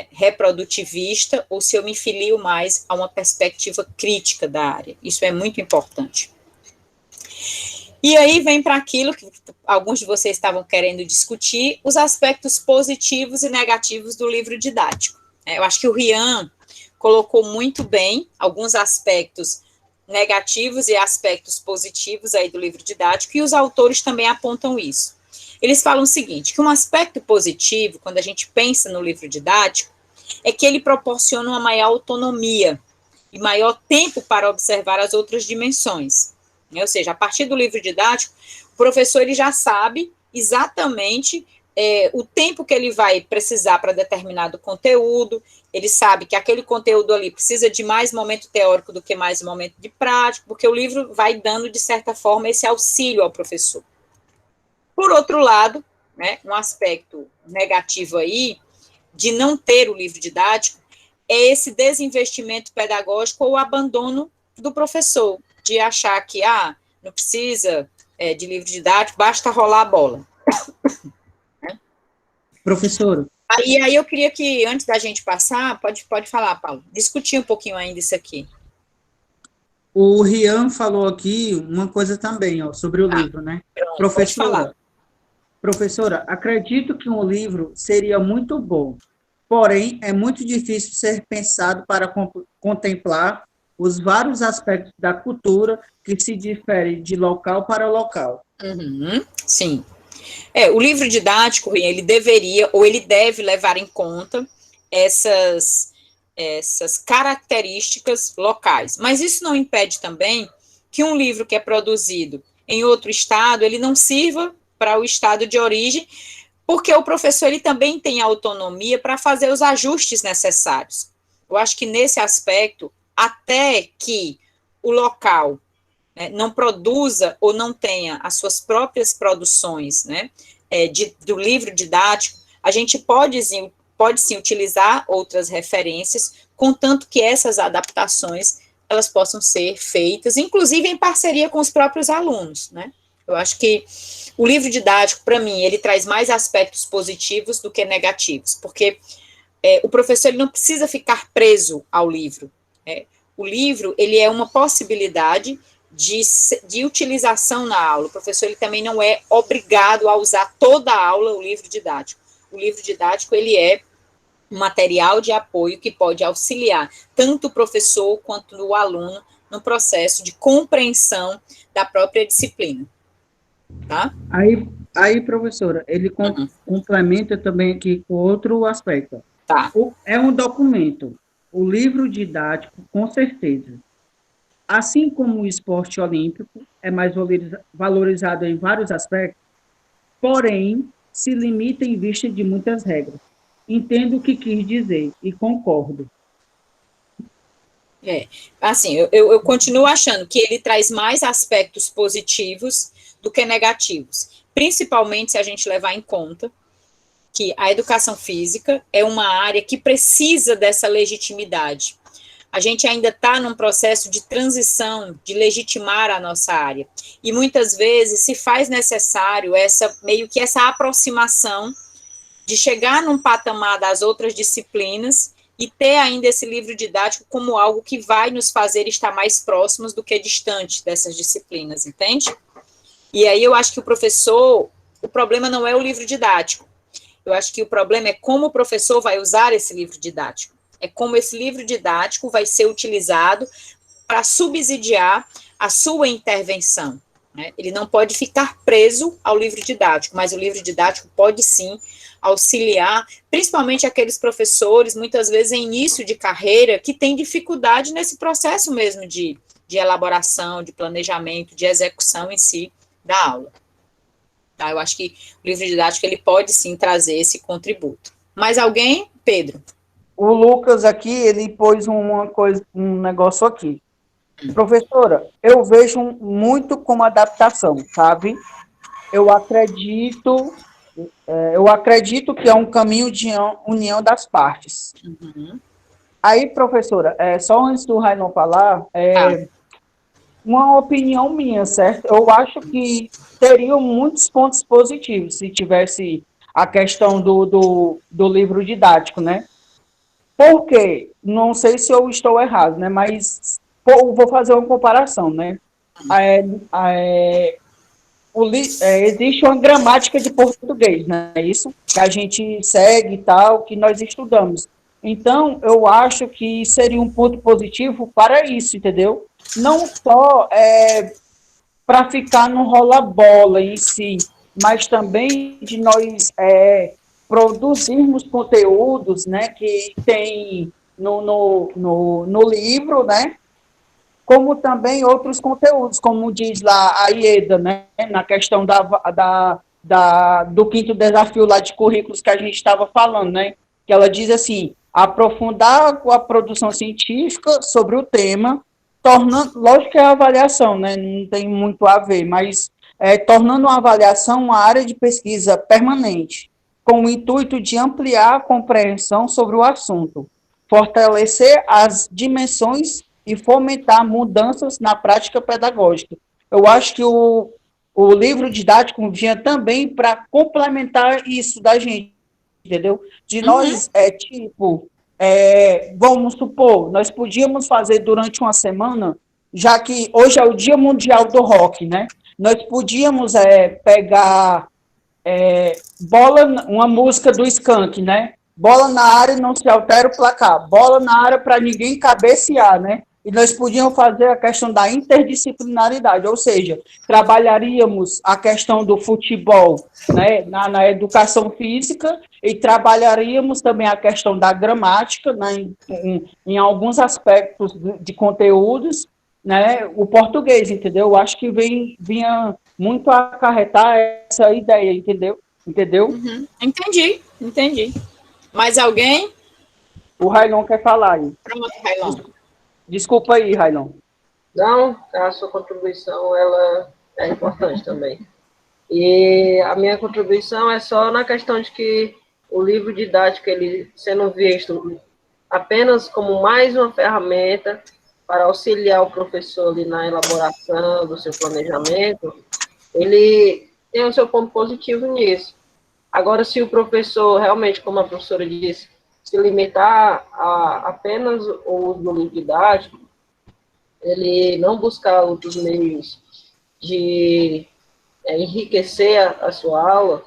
A: reprodutivista, ou se eu me filio mais a uma perspectiva crítica da área. Isso é muito importante. E aí vem para aquilo que alguns de vocês estavam querendo discutir, os aspectos positivos e negativos do livro didático. Eu acho que o Rian colocou muito bem alguns aspectos negativos e aspectos positivos aí do livro didático, e os autores também apontam isso. Eles falam o seguinte, que um aspecto positivo, quando a gente pensa no livro didático, é que ele proporciona uma maior autonomia e maior tempo para observar as outras dimensões. Ou seja, a partir do livro didático, o professor ele já sabe exatamente o tempo que ele vai precisar para determinado conteúdo, ele sabe que aquele conteúdo ali precisa de mais momento teórico do que mais momento de prática, porque o livro vai dando, de certa forma, esse auxílio ao professor. Por outro lado, né, um aspecto negativo aí, de não ter o livro didático, é esse desinvestimento pedagógico ou abandono do professor, de achar que, não precisa de livro didático, basta rolar a bola.
D: Professora.
A: Aí eu queria que, antes da gente passar, pode falar, Paulo, discutir um pouquinho ainda isso aqui.
D: O Rian falou aqui uma coisa também, sobre o livro, né?
A: Pronto,
D: Professora, acredito que um livro seria muito bom, porém, é muito difícil ser pensado para contemplar os vários aspectos da cultura que se diferem de local para local.
A: Sim. O livro didático, ele deveria, ou ele deve levar em conta essas características locais, mas isso não impede também que um livro que é produzido em outro estado, ele não sirva para o estado de origem, porque o professor ele também tem autonomia para fazer os ajustes necessários. Eu acho que nesse aspecto, até que o local não produza ou não tenha as suas próprias produções, né, do livro didático, a gente pode sim utilizar outras referências, contanto que essas adaptações elas possam ser feitas, inclusive em parceria com os próprios alunos, né? Eu acho que o livro didático, para mim, ele traz mais aspectos positivos do que negativos, porque o professor ele não precisa ficar preso ao livro. O livro, ele é uma possibilidade de utilização na aula. O professor, ele também não é obrigado a usar toda a aula o livro didático. O livro didático, ele é um material de apoio que pode auxiliar tanto o professor quanto o aluno no processo de compreensão da própria disciplina. Tá?
D: Aí professora, ele complementa também aqui com outro aspecto.
A: Tá.
D: É um documento. O livro didático, com certeza. Assim como o esporte olímpico é mais valorizado em vários aspectos, porém, se limita em vista de muitas regras. Entendo o que quis dizer e concordo.
A: Assim, eu continuo achando que ele traz mais aspectos positivos do que negativos, principalmente se a gente levar em conta que a educação física é uma área que precisa dessa legitimidade. A gente ainda está num processo de transição, de legitimar a nossa área, e muitas vezes se faz necessário meio que essa aproximação de chegar num patamar das outras disciplinas e ter ainda esse livro didático como algo que vai nos fazer estar mais próximos do que distante dessas disciplinas, entende? E aí eu acho que o problema não é o livro didático, eu acho que o problema é como o professor vai usar esse livro didático, é como esse livro didático vai ser utilizado para subsidiar a sua intervenção, né? Ele não pode ficar preso ao livro didático, mas o livro didático pode sim auxiliar, principalmente aqueles professores, muitas vezes em início de carreira, que têm dificuldade nesse processo mesmo de elaboração, de planejamento, de execução em si da aula. Tá? Eu acho que o livro didático ele pode sim trazer esse contributo. Mais alguém? Pedro?
H: O Lucas aqui, ele pôs um negócio aqui. Professora, eu vejo muito como adaptação, sabe? Eu acredito que é um caminho de união das partes.
A: Uhum.
H: Aí, professora, só antes do Railon falar, uma opinião minha, certo? Eu acho que teriam muitos pontos positivos se tivesse a questão do livro didático, né? Por quê? Não sei se eu estou errado, né? Mas vou fazer uma comparação, né? Existe uma gramática de português, né? Isso que a gente segue e tal, que nós estudamos. Então, eu acho que seria um ponto positivo para isso, entendeu? Não só para ficar no rola-bola em si, mas também de nós produzirmos conteúdos, né, que tem no livro, né, como também outros conteúdos, como diz lá a Ieda, né, na questão do 5º desafio lá de currículos que a gente estava falando, né, que ela diz assim, aprofundar a produção científica sobre o tema, tornando, lógico que é a avaliação, né, não tem muito a ver, mas tornando a avaliação uma área de pesquisa permanente, com o intuito de ampliar a compreensão sobre o assunto, fortalecer as dimensões e fomentar mudanças na prática pedagógica. Eu acho que o livro didático vinha também para complementar isso da gente, entendeu? De nós, vamos supor, nós podíamos fazer durante uma semana, já que hoje é o Dia Mundial do Rock, né? Nós podíamos pegar uma música do Skank, né? Bola na área, não se altera o placar. Bola na área para ninguém cabecear, né? E nós podíamos fazer a questão da interdisciplinaridade, ou seja, trabalharíamos a questão do futebol, né, na educação física e trabalharíamos também a questão da gramática, né, em alguns aspectos de conteúdos, né, o português, entendeu? Eu acho que vinha muito a acarretar essa ideia, entendeu?
A: Uhum. Entendi. Mais alguém?
H: O Railon quer falar aí.
A: Pronto, Railon.
H: Desculpa aí, Railon.
C: Não, a sua contribuição ela é importante também. E a minha contribuição é só na questão de que o livro didático, ele sendo visto apenas como mais uma ferramenta para auxiliar o professor ali na elaboração do seu planejamento, ele tem o seu ponto positivo nisso. Agora, se o professor, realmente, como a professora disse, se limitar a apenas o uso do livro didático, ele não buscar outros meios de enriquecer a sua aula,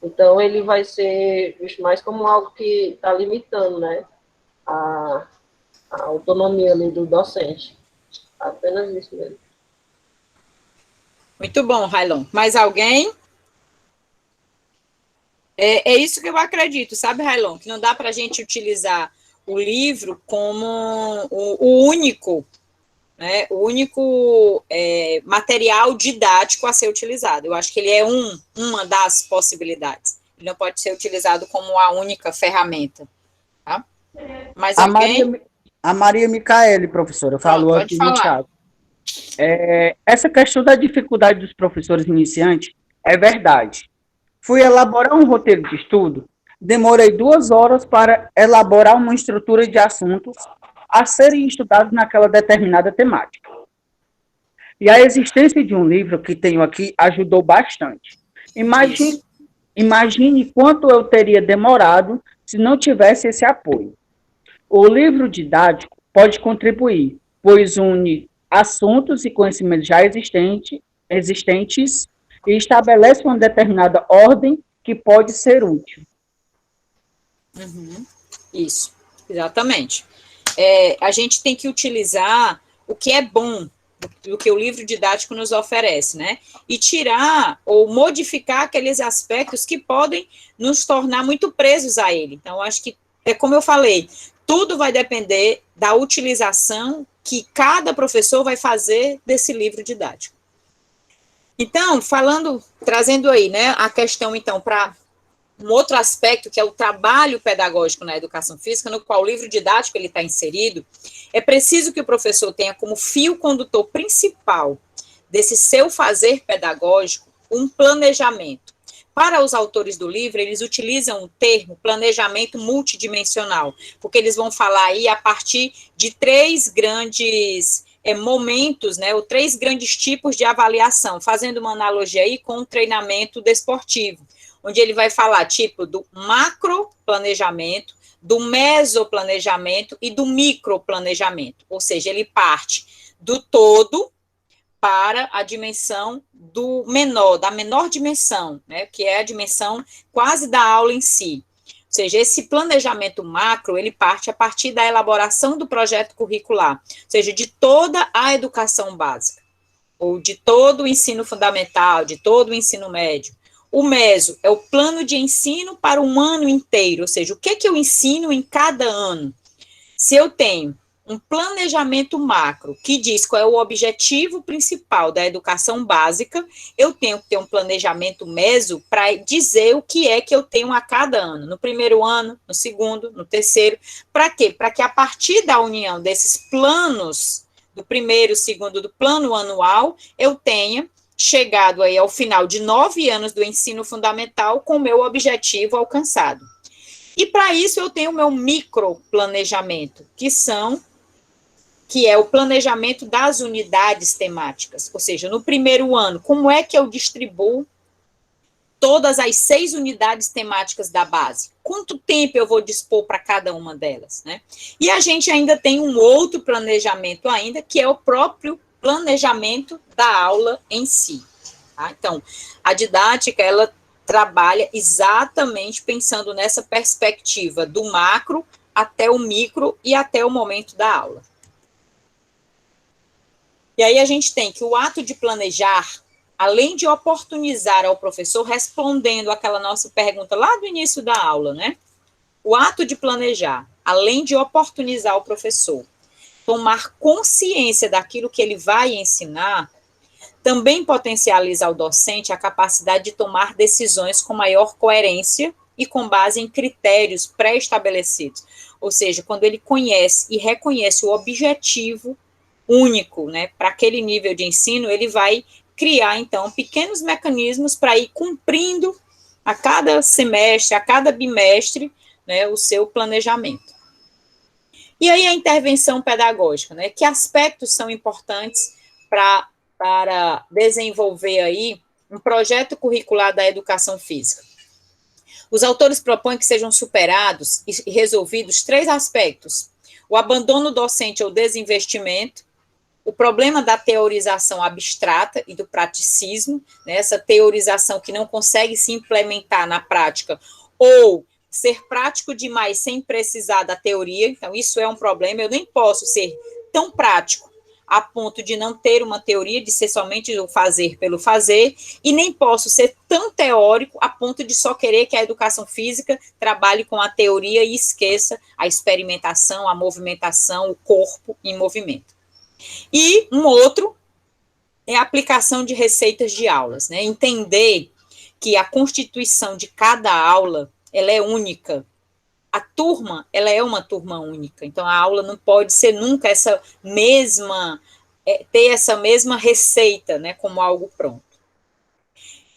C: então ele vai ser visto mais como algo que está limitando, né, a autonomia ali do docente. Apenas isso mesmo.
A: Muito bom, Railon. Mais alguém? É isso que eu acredito, sabe, Railon? Que não dá para a gente utilizar o livro como o único, né, o único material didático a ser utilizado. Eu acho que ele é uma das possibilidades. Ele não pode ser utilizado como a única ferramenta. Tá? Mas
H: a Maria Micaele, professora, falou aqui no chat. Essa questão da dificuldade dos professores iniciantes é verdade. Fui elaborar um roteiro de estudo, demorei 2 horas para elaborar uma estrutura de assuntos a serem estudados naquela determinada temática. E a existência de um livro que tenho aqui ajudou bastante. Imagine quanto eu teria demorado se não tivesse esse apoio. O livro didático pode contribuir, pois une assuntos e conhecimentos já existentes e estabelece uma determinada ordem que pode ser útil.
A: Uhum. Isso, exatamente. A gente tem que utilizar o que é bom do que o livro didático nos oferece, né? E tirar ou modificar aqueles aspectos que podem nos tornar muito presos a ele. Então, acho que, como eu falei, tudo vai depender da utilização que cada professor vai fazer desse livro didático. Então, trazendo aí, né, a questão, então, para um outro aspecto, que é o trabalho pedagógico na educação física, no qual o livro didático ele está inserido, é preciso que o professor tenha como fio condutor principal desse seu fazer pedagógico um planejamento. Para os autores do livro, eles utilizam o termo planejamento multidimensional, porque eles vão falar aí a partir de 3 grandes momentos, né, ou 3 grandes tipos de avaliação, fazendo uma analogia aí com o treinamento desportivo, onde ele vai falar, tipo, do macroplanejamento, do mesoplanejamento e do microplanejamento, ou seja, ele parte do todo para a dimensão do menor, da menor dimensão, né, que é a dimensão quase da aula em si. Ou seja, esse planejamento macro, ele parte a partir da elaboração do projeto curricular, ou seja, de toda a educação básica, ou de todo o ensino fundamental, de todo o ensino médio. O meso é o plano de ensino para um ano inteiro, ou seja, o que eu ensino em cada ano. Se eu tenho um planejamento macro que diz qual é o objetivo principal da educação básica, eu tenho que ter um planejamento meso para dizer o que é que eu tenho a cada ano, no primeiro ano, no segundo, no terceiro. Para quê? Para que a partir da união desses planos, do primeiro, segundo, do plano anual, eu tenha chegado aí ao final de 9 anos do ensino fundamental com o meu objetivo alcançado. E para isso eu tenho o meu microplanejamento, que é o planejamento das unidades temáticas, ou seja, no primeiro ano, como é que eu distribuo todas as 6 unidades temáticas da base? Quanto tempo eu vou dispor para cada uma delas, né? E a gente ainda tem um outro planejamento ainda, que é o próprio planejamento da aula em si. Tá? Então, a didática, ela trabalha exatamente pensando nessa perspectiva do macro até o micro e até o momento da aula. E aí a gente tem que o ato de planejar, além de oportunizar ao professor, respondendo aquela nossa pergunta lá do início da aula, né? O ato de planejar, além de oportunizar o professor, tomar consciência daquilo que ele vai ensinar, também potencializa ao docente a capacidade de tomar decisões com maior coerência e com base em critérios pré-estabelecidos. Ou seja, quando ele conhece e reconhece o objetivo único, né, para aquele nível de ensino, ele vai criar, então, pequenos mecanismos para ir cumprindo a cada semestre, a cada bimestre, né, o seu planejamento. E aí a intervenção pedagógica, né, que aspectos são importantes para desenvolver aí um projeto curricular da educação física. Os autores propõem que sejam superados e resolvidos 3 aspectos: o abandono docente ou desinvestimento, o problema da teorização abstrata e do praticismo, né, essa teorização que não consegue se implementar na prática, ou ser prático demais sem precisar da teoria. Então, isso é um problema. Eu nem posso ser tão prático a ponto de não ter uma teoria, de ser somente o fazer pelo fazer, e nem posso ser tão teórico a ponto de só querer que a educação física trabalhe com a teoria e esqueça a experimentação, a movimentação, o corpo em movimento. E um outro é a aplicação de receitas de aulas, né? Entender que a constituição de cada aula, ela é única. A turma, ela é uma turma única. Então, a aula não pode ser nunca essa mesma, ter essa mesma receita, né, como algo pronto.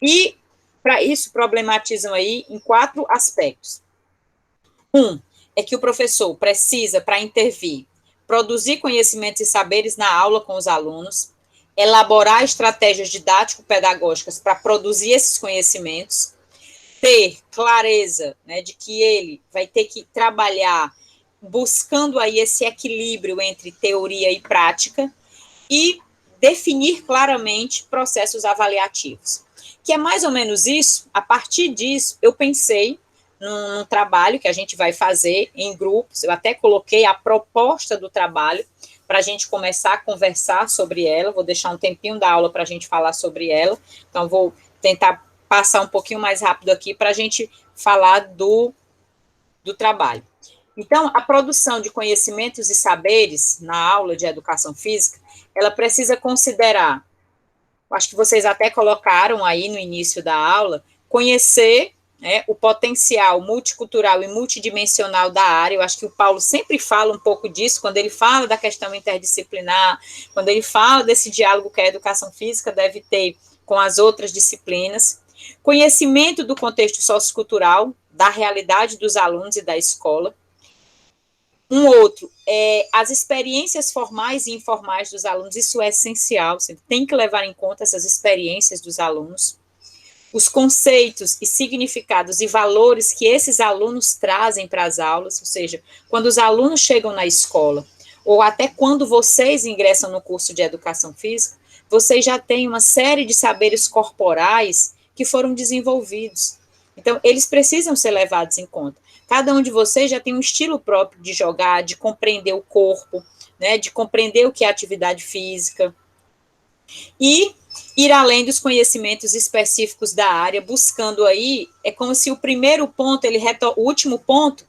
A: E, para isso, problematizam aí em 4 aspectos. É que o professor precisa, para intervir, produzir conhecimentos e saberes na aula com os alunos, elaborar estratégias didático-pedagógicas para produzir esses conhecimentos, ter clareza, né, de que ele vai ter que trabalhar buscando aí esse equilíbrio entre teoria e prática e definir claramente processos avaliativos. Que é mais ou menos isso. A partir disso, eu pensei num trabalho que a gente vai fazer em grupos. Eu até coloquei a proposta do trabalho para a gente começar a conversar sobre ela. Vou deixar um tempinho da aula para a gente falar sobre ela. Então, vou tentar passar um pouquinho mais rápido aqui para a gente falar do trabalho. Então, a produção de conhecimentos e saberes na aula de educação física, ela precisa considerar, acho que vocês até colocaram aí no início da aula, conhecer, né, o potencial multicultural e multidimensional da área. Eu acho que o Paulo sempre fala um pouco disso, quando ele fala da questão interdisciplinar, quando ele fala desse diálogo que a educação física deve ter com as outras disciplinas. Conhecimento do contexto sociocultural, da realidade dos alunos e da escola. Um outro é as experiências formais e informais dos alunos. Isso é essencial, você tem que levar em conta essas experiências dos alunos. Os conceitos e significados e valores que esses alunos trazem para as aulas, ou seja, quando os alunos chegam na escola, ou até quando vocês ingressam no curso de educação física, vocês já têm uma série de saberes corporais que foram desenvolvidos. Então, eles precisam ser levados em conta. Cada um de vocês já tem um estilo próprio de jogar, de compreender o corpo, né, de compreender o que é atividade física. E ir além dos conhecimentos específicos da área, buscando aí, é como se o primeiro ponto, o último ponto,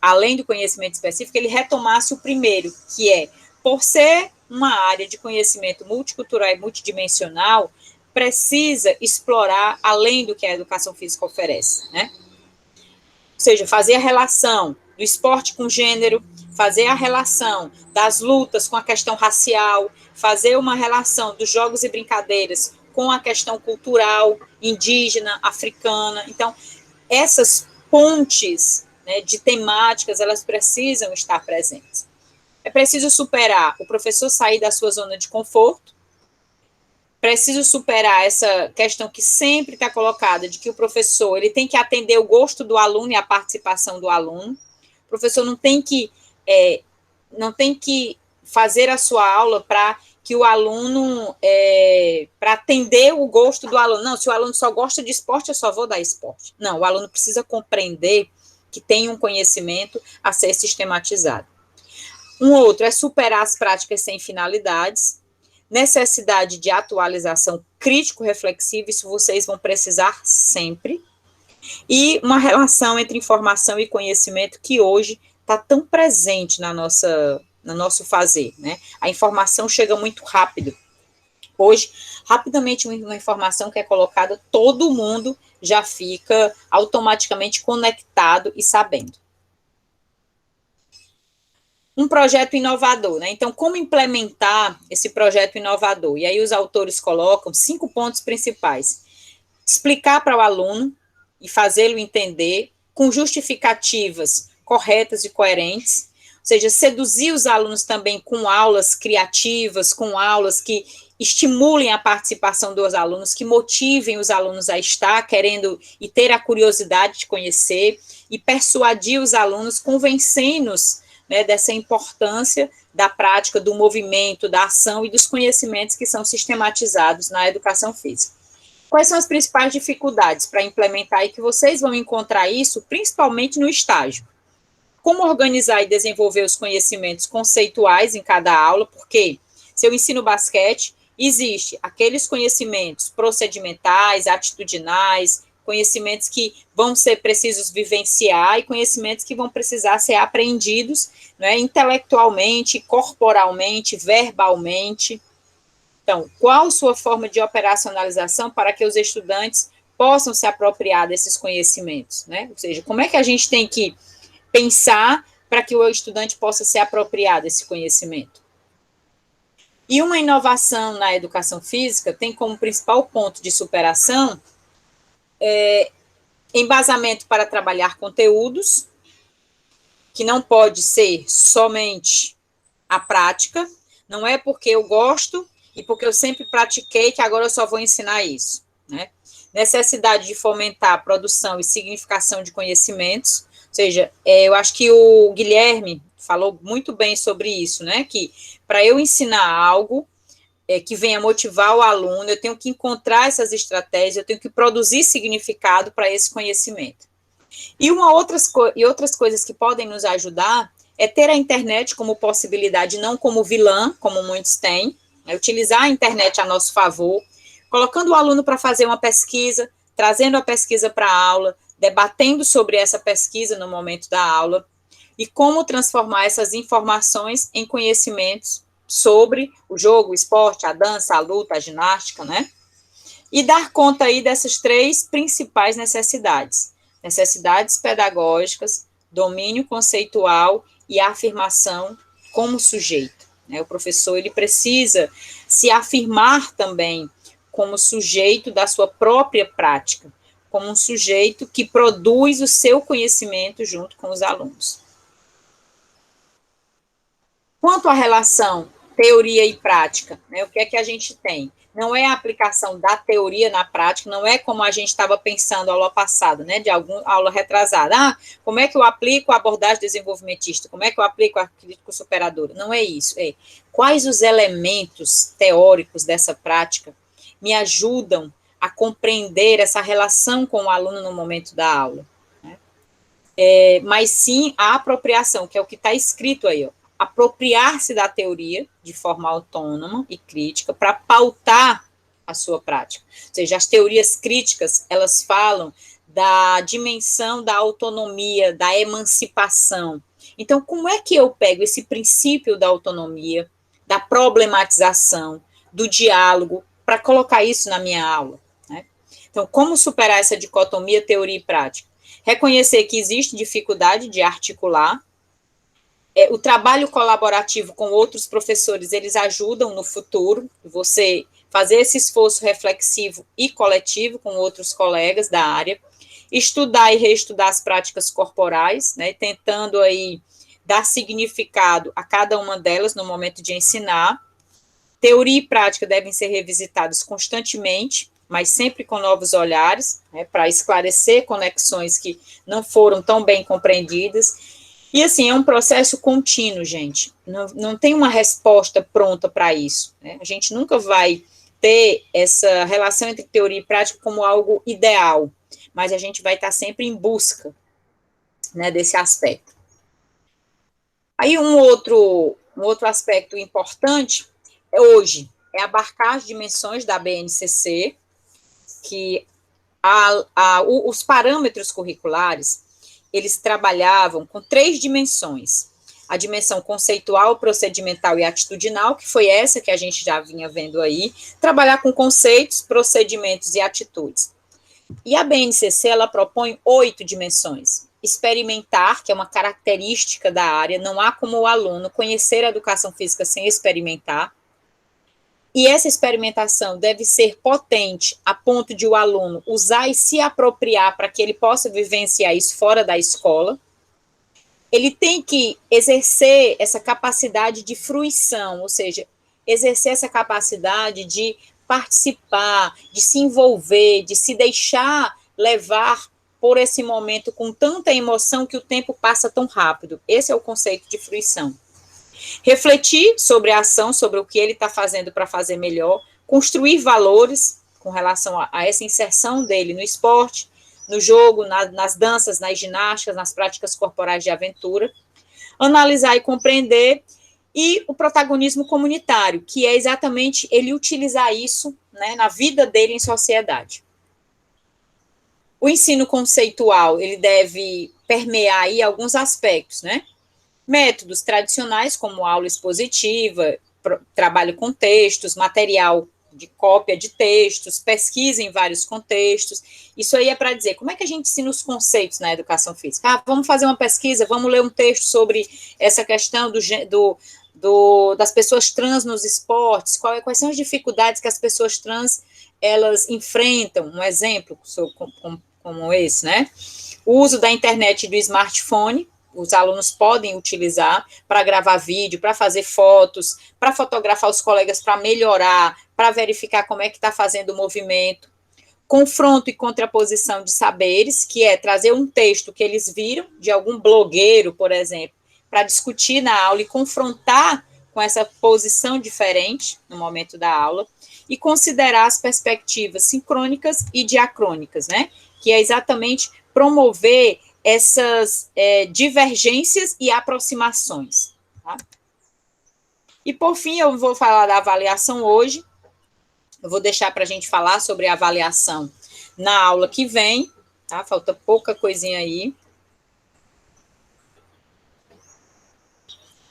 A: além do conhecimento específico, ele retomasse o primeiro, que é, por ser uma área de conhecimento multicultural e multidimensional, precisa explorar além do que a educação física oferece, né? Ou seja, fazer a relação do esporte com gênero, fazer a relação das lutas com a questão racial, fazer uma relação dos jogos e brincadeiras com a questão cultural, indígena, africana. Então, essas pontes, né, de temáticas, elas precisam estar presentes. É preciso superar o professor sair da sua zona de conforto, preciso superar essa questão que sempre está colocada, de que o professor ele tem que atender o gosto do aluno e a participação do aluno. O professor não tem que fazer a sua aula para que o aluno, para atender o gosto do aluno. Não, se o aluno só gosta de esporte, eu só vou dar esporte. Não, o aluno precisa compreender que tem um conhecimento a ser sistematizado. Um outro é superar as práticas sem finalidades, necessidade de atualização crítico-reflexiva, isso vocês vão precisar sempre, e uma relação entre informação e conhecimento que hoje está tão presente no nosso fazer, né? A informação chega muito rápido. Hoje, rapidamente uma informação que é colocada, todo mundo já fica automaticamente conectado e sabendo. Um projeto inovador, né? Então, como implementar esse projeto inovador? E aí os autores colocam 5 pontos principais. Explicar para o aluno e fazê-lo entender com justificativas corretas e coerentes, ou seja, seduzir os alunos também com aulas criativas, com aulas que estimulem a participação dos alunos, que motivem os alunos a estar querendo e ter a curiosidade de conhecer, e persuadir os alunos, convencendo-os, né, dessa importância da prática, do movimento, da ação e dos conhecimentos que são sistematizados na educação física. Quais são as principais dificuldades para implementar e que vocês vão encontrar isso, principalmente no estágio? Como organizar e desenvolver os conhecimentos conceituais em cada aula, porque se eu ensino basquete, existe aqueles conhecimentos procedimentais, atitudinais, conhecimentos que vão ser precisos vivenciar e conhecimentos que vão precisar ser aprendidos, né, intelectualmente, corporalmente, verbalmente. Então, qual sua forma de operacionalização para que os estudantes possam se apropriar desses conhecimentos, né? Ou seja, como é que a gente tem que pensar para que o estudante possa se apropriar desse conhecimento? E uma inovação na educação física tem como principal ponto de superação embasamento para trabalhar conteúdos, que não pode ser somente a prática, não é porque eu gosto e porque eu sempre pratiquei que agora eu só vou ensinar isso, né? Necessidade de fomentar a produção e significação de conhecimentos, ou seja, eu acho que o Guilherme falou muito bem sobre isso, né? Que para eu ensinar algo que venha motivar o aluno, eu tenho que encontrar essas estratégias, eu tenho que produzir significado para esse conhecimento. E outras coisas que podem nos ajudar é ter a internet como possibilidade, não como vilã, como muitos têm, é utilizar a internet a nosso favor, colocando o aluno para fazer uma pesquisa, trazendo a pesquisa para a aula, debatendo sobre essa pesquisa no momento da aula, e como transformar essas informações em conhecimentos sobre o jogo, o esporte, a dança, a luta, a ginástica, né? E dar conta aí dessas três principais necessidades. Necessidades pedagógicas, domínio conceitual e afirmação como sujeito, né? O professor, ele precisa se afirmar também como sujeito da sua própria prática, como um sujeito que produz o seu conhecimento junto com os alunos. Quanto à relação teoria e prática, né, o que é que a gente tem? Não é a aplicação da teoria na prática, não é como a gente estava pensando aula passada, né, de alguma aula retrasada. Como é que eu aplico a abordagem desenvolvimentista? Como é que eu aplico a crítica superadora? Não é isso. Quais os elementos teóricos dessa prática me ajudam a compreender essa relação com o aluno no momento da aula, né? Mas sim a apropriação, que é o que está escrito aí, ó. Apropriar-se da teoria de forma autônoma e crítica para pautar a sua prática. Ou seja, as teorias críticas, elas falam da dimensão da autonomia, da emancipação. Então, como é que eu pego esse princípio da autonomia, da problematização, do diálogo, para colocar isso na minha aula, né? Então, como superar essa dicotomia teoria e prática? Reconhecer que existe dificuldade de articular. O trabalho colaborativo com outros professores, eles ajudam no futuro, você fazer esse esforço reflexivo e coletivo com outros colegas da área, estudar e reestudar as práticas corporais, né, tentando aí dar significado a cada uma delas no momento de ensinar. Teoria e prática devem ser revisitados constantemente, mas sempre com novos olhares, né, para esclarecer conexões que não foram tão bem compreendidas. E, assim, é um processo contínuo, gente. Não tem uma resposta pronta para isso, né? A gente nunca vai ter essa relação entre teoria e prática como algo ideal, mas a gente vai estar sempre em busca, né, desse aspecto. Aí, um outro aspecto importante, hoje, é abarcar as dimensões da BNCC, que os parâmetros curriculares, eles trabalhavam com 3 dimensões. A dimensão conceitual, procedimental e atitudinal, que foi essa que a gente já vinha vendo aí, trabalhar com conceitos, procedimentos e atitudes. E a BNCC, ela propõe 8 dimensões. Experimentar, que é uma característica da área, não há como o aluno conhecer a educação física sem experimentar. E essa experimentação deve ser potente a ponto de o aluno usar e se apropriar para que ele possa vivenciar isso fora da escola. Ele tem que exercer essa capacidade de fruição, ou seja, exercer essa capacidade de participar, de se envolver, de se deixar levar por esse momento com tanta emoção que o tempo passa tão rápido. Esse é o conceito de fruição. Refletir sobre a ação, sobre o que ele está fazendo para fazer melhor, construir valores com relação a essa inserção dele no esporte, no jogo, nas danças, nas ginásticas, nas práticas corporais de aventura, analisar e compreender, e o protagonismo comunitário, que é exatamente ele utilizar isso, né, na vida dele em sociedade. O ensino conceitual, ele deve permear aí alguns aspectos, né? Métodos tradicionais, como aula expositiva, trabalho com textos, material de cópia de textos, pesquisa em vários contextos. Isso aí é para dizer, como é que a gente ensina os conceitos na educação física? Ah, vamos fazer uma pesquisa, vamos ler um texto sobre essa questão das pessoas trans nos esportes, quais são as dificuldades que as pessoas trans, elas enfrentam, um exemplo como esse, né? O uso da internet e do smartphone, os alunos podem utilizar para gravar vídeo, para fazer fotos, para fotografar os colegas, para melhorar, para verificar como é que está fazendo o movimento. Confronto e contraposição de saberes, que é trazer um texto que eles viram, de algum blogueiro, por exemplo, para discutir na aula e confrontar com essa posição diferente no momento da aula, e considerar as perspectivas sincrônicas e diacrônicas, né? Que é exatamente promover essas divergências e aproximações. Tá? E, por fim, eu vou falar da avaliação hoje. Eu vou deixar para a gente falar sobre a avaliação na aula que vem. Tá? Falta pouca coisinha aí.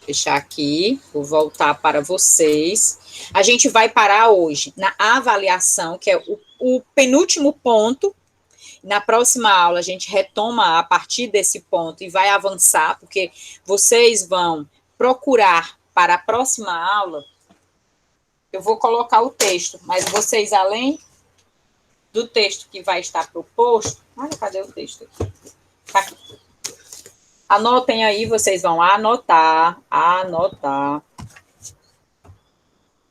A: Fechar aqui, vou voltar para vocês. A gente vai parar hoje na avaliação, que é o penúltimo ponto. Na próxima aula, a gente retoma a partir desse ponto e vai avançar, porque vocês vão procurar para a próxima aula. Eu vou colocar o texto, mas vocês, além do texto que vai estar proposto... Olha, cadê o texto aqui? Tá aqui. Anotem aí, vocês vão anotar.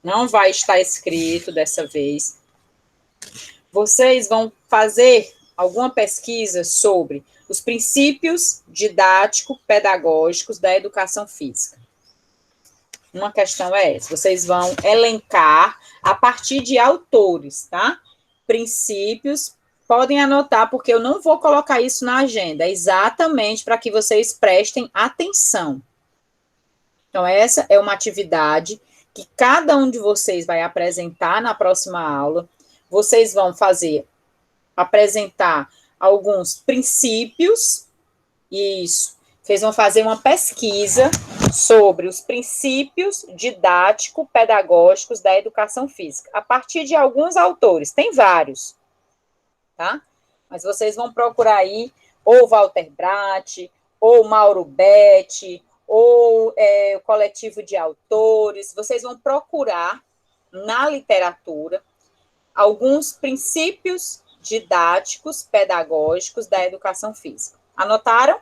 A: Não vai estar escrito dessa vez. Vocês vão fazer alguma pesquisa sobre os princípios didático-pedagógicos da educação física. Uma questão é essa, vocês vão elencar a partir de autores, tá? Princípios, podem anotar, porque eu não vou colocar isso na agenda, é exatamente para que vocês prestem atenção. Então, essa é uma atividade que cada um de vocês vai apresentar na próxima aula. Vocês vão apresentar alguns princípios, isso, vocês vão fazer uma pesquisa sobre os princípios didático-pedagógicos da educação física, a partir de alguns autores, tem vários, tá? Mas vocês vão procurar aí, ou Walter Bratt, ou Mauro Betti, ou o coletivo de autores, vocês vão procurar na literatura alguns princípios didáticos, pedagógicos da educação física. Anotaram?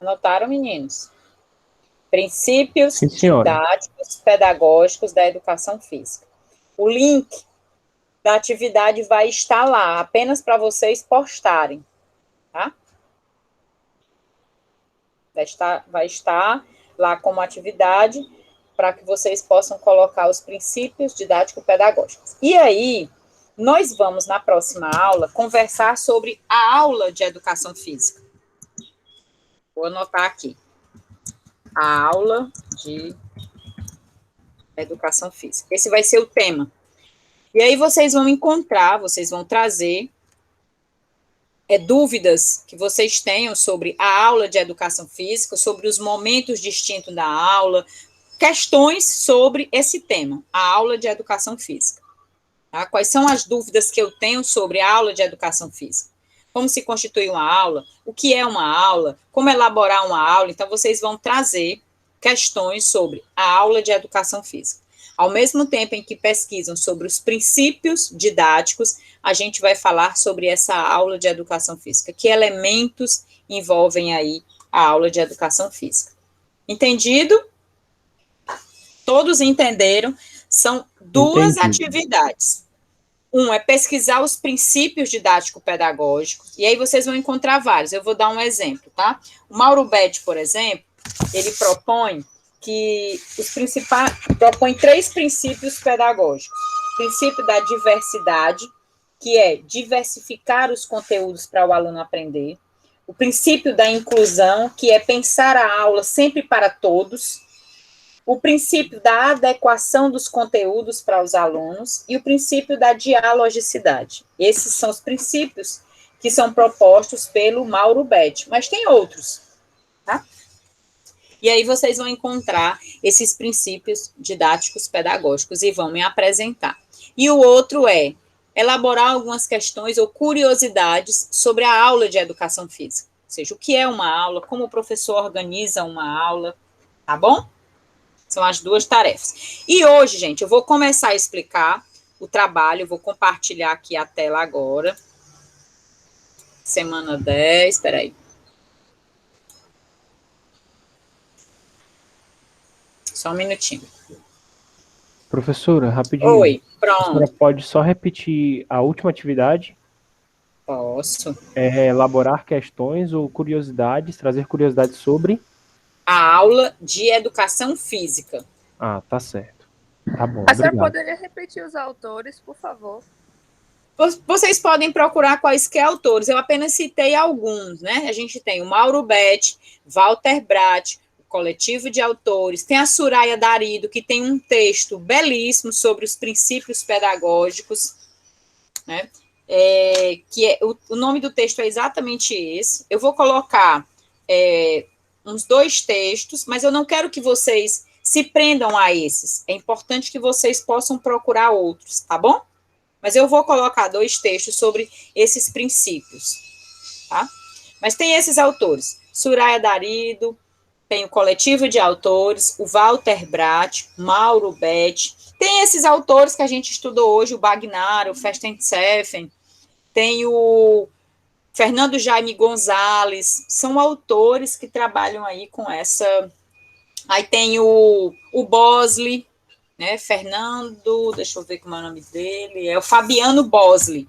A: Anotaram, meninos? Princípios didáticos, pedagógicos da educação física. O link da atividade vai estar lá, apenas para vocês postarem, tá? Vai estar lá como atividade, para que vocês possam colocar os princípios didático-pedagógicos. E aí, nós vamos, na próxima aula, conversar sobre a aula de educação física. Vou anotar aqui. A aula de educação física. Esse vai ser o tema. E aí vocês vão encontrar, vocês vão trazer dúvidas que vocês tenham sobre a aula de educação física, sobre os momentos distintos da aula, questões sobre esse tema, a aula de educação física. Tá? Quais são as dúvidas que eu tenho sobre a aula de educação física? Como se constitui uma aula? O que é uma aula? Como elaborar uma aula? Então, vocês vão trazer questões sobre a aula de educação física. Ao mesmo tempo em que pesquisam sobre os princípios didáticos, a gente vai falar sobre essa aula de educação física. Que elementos envolvem aí a aula de educação física? Entendido? Todos entenderam? São duas atividades. Um é pesquisar os princípios didático-pedagógicos, e aí vocês vão encontrar vários. Eu vou dar um exemplo, tá? O Mauro Betti, por exemplo, ele propõe propõe 3 princípios pedagógicos. O princípio da diversidade, que é diversificar os conteúdos para o aluno aprender. O princípio da inclusão, que é pensar a aula sempre para todos. O princípio da adequação dos conteúdos para os alunos e o princípio da dialogicidade. Esses são os princípios que são propostos pelo Mauro Betti, mas tem outros, tá? E aí vocês vão encontrar esses princípios didáticos pedagógicos e vão me apresentar. E o outro é elaborar algumas questões ou curiosidades sobre a aula de educação física. Ou seja, o que é uma aula, como o professor organiza uma aula, tá bom? São as 2 tarefas. E hoje, gente, eu vou começar a explicar o trabalho, eu vou compartilhar aqui a tela agora. Semana 10, espera aí. Só um minutinho.
I: Professora, rapidinho.
A: Oi,
I: A
A: pronto.
I: senhora pode só repetir a última atividade?
A: Posso.
I: É elaborar questões ou curiosidades, trazer curiosidades sobre...
A: A aula de educação física.
I: Ah, tá certo. Tá bom,
J: A senhora
I: obrigado.
J: poderia repetir os autores, por favor?
A: Vocês podem procurar quaisquer autores, eu apenas citei alguns, né? A gente tem o Mauro Betti, Walter Bratt, o coletivo de autores, tem a Soraya Darido, que tem um texto belíssimo sobre os princípios pedagógicos, né? O nome do texto é exatamente esse. Eu vou colocar uns 2 textos, mas eu não quero que vocês se prendam a esses. É importante que vocês possam procurar outros, tá bom? Mas eu vou colocar 2 textos sobre esses princípios, tá? Mas tem esses autores, Soraya Darido, tem o coletivo de autores, o Walter Bratt, Mauro Betti, tem esses autores que a gente estudou hoje, o Bagnar, o Festenshofen, tem o Fernando Jaime Gonzalez, são autores que trabalham aí com essa... Aí tem o Bosley, né, Fernando, deixa eu ver como é o nome dele, é o Fabiano Bosley.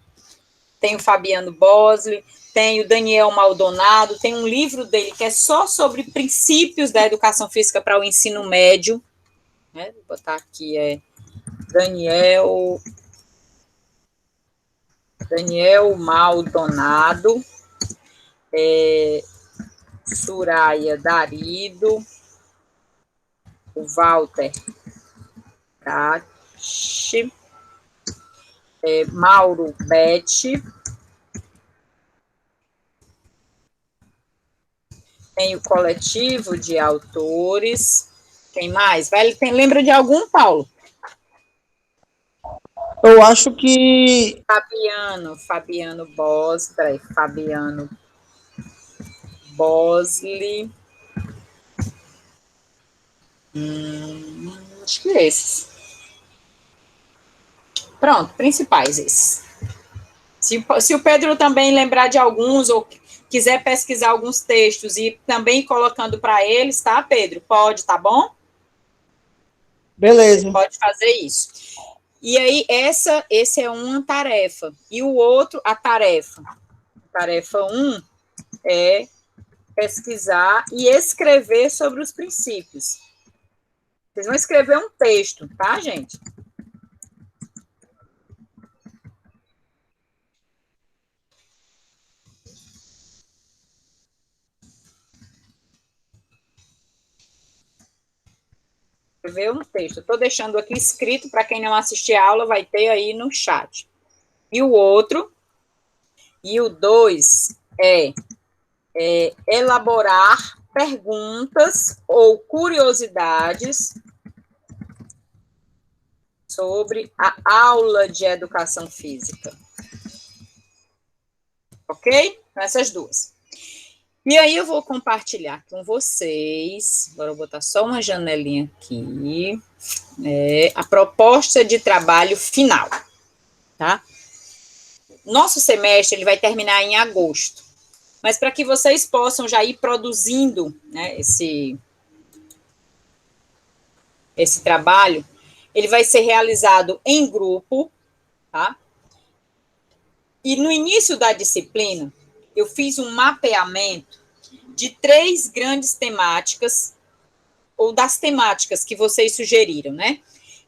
A: Tem o Fabiano Bosley, tem o Daniel Maldonado, tem um livro dele que é só sobre princípios da educação física para o ensino médio, né, vou botar aqui, Daniel Maldonado, Soraya Darido, o Walter Bratt, Mauro Betti, tem o coletivo de autores, quem mais? Lembra de algum, Paulo?
H: Eu acho que...
A: Fabiano Bosley, peraí, Fabiano Bosley, acho que esses. Pronto, principais esses. Se o Pedro também lembrar de alguns, ou quiser pesquisar alguns textos e também colocando para eles, tá, Pedro? Pode, tá bom?
H: Beleza.
A: Você pode fazer isso. E aí, essa é uma tarefa. E o outro, a tarefa 1 é pesquisar e escrever sobre os princípios. Vocês vão escrever um texto, tá, gente? Escrever um texto. Estou deixando aqui escrito, para quem não assistir a aula, vai ter aí no chat. E o outro, e o 2, é elaborar perguntas ou curiosidades sobre a aula de educação física. Ok? Então, essas 2. E aí eu vou compartilhar com vocês, agora eu vou botar só uma janelinha aqui, a proposta de trabalho final, tá? Nosso semestre, ele vai terminar em agosto, mas para que vocês possam já ir produzindo, né, esse trabalho, ele vai ser realizado em grupo, tá? E no início da disciplina, eu fiz um mapeamento de 3 grandes temáticas, ou das temáticas que vocês sugeriram, né?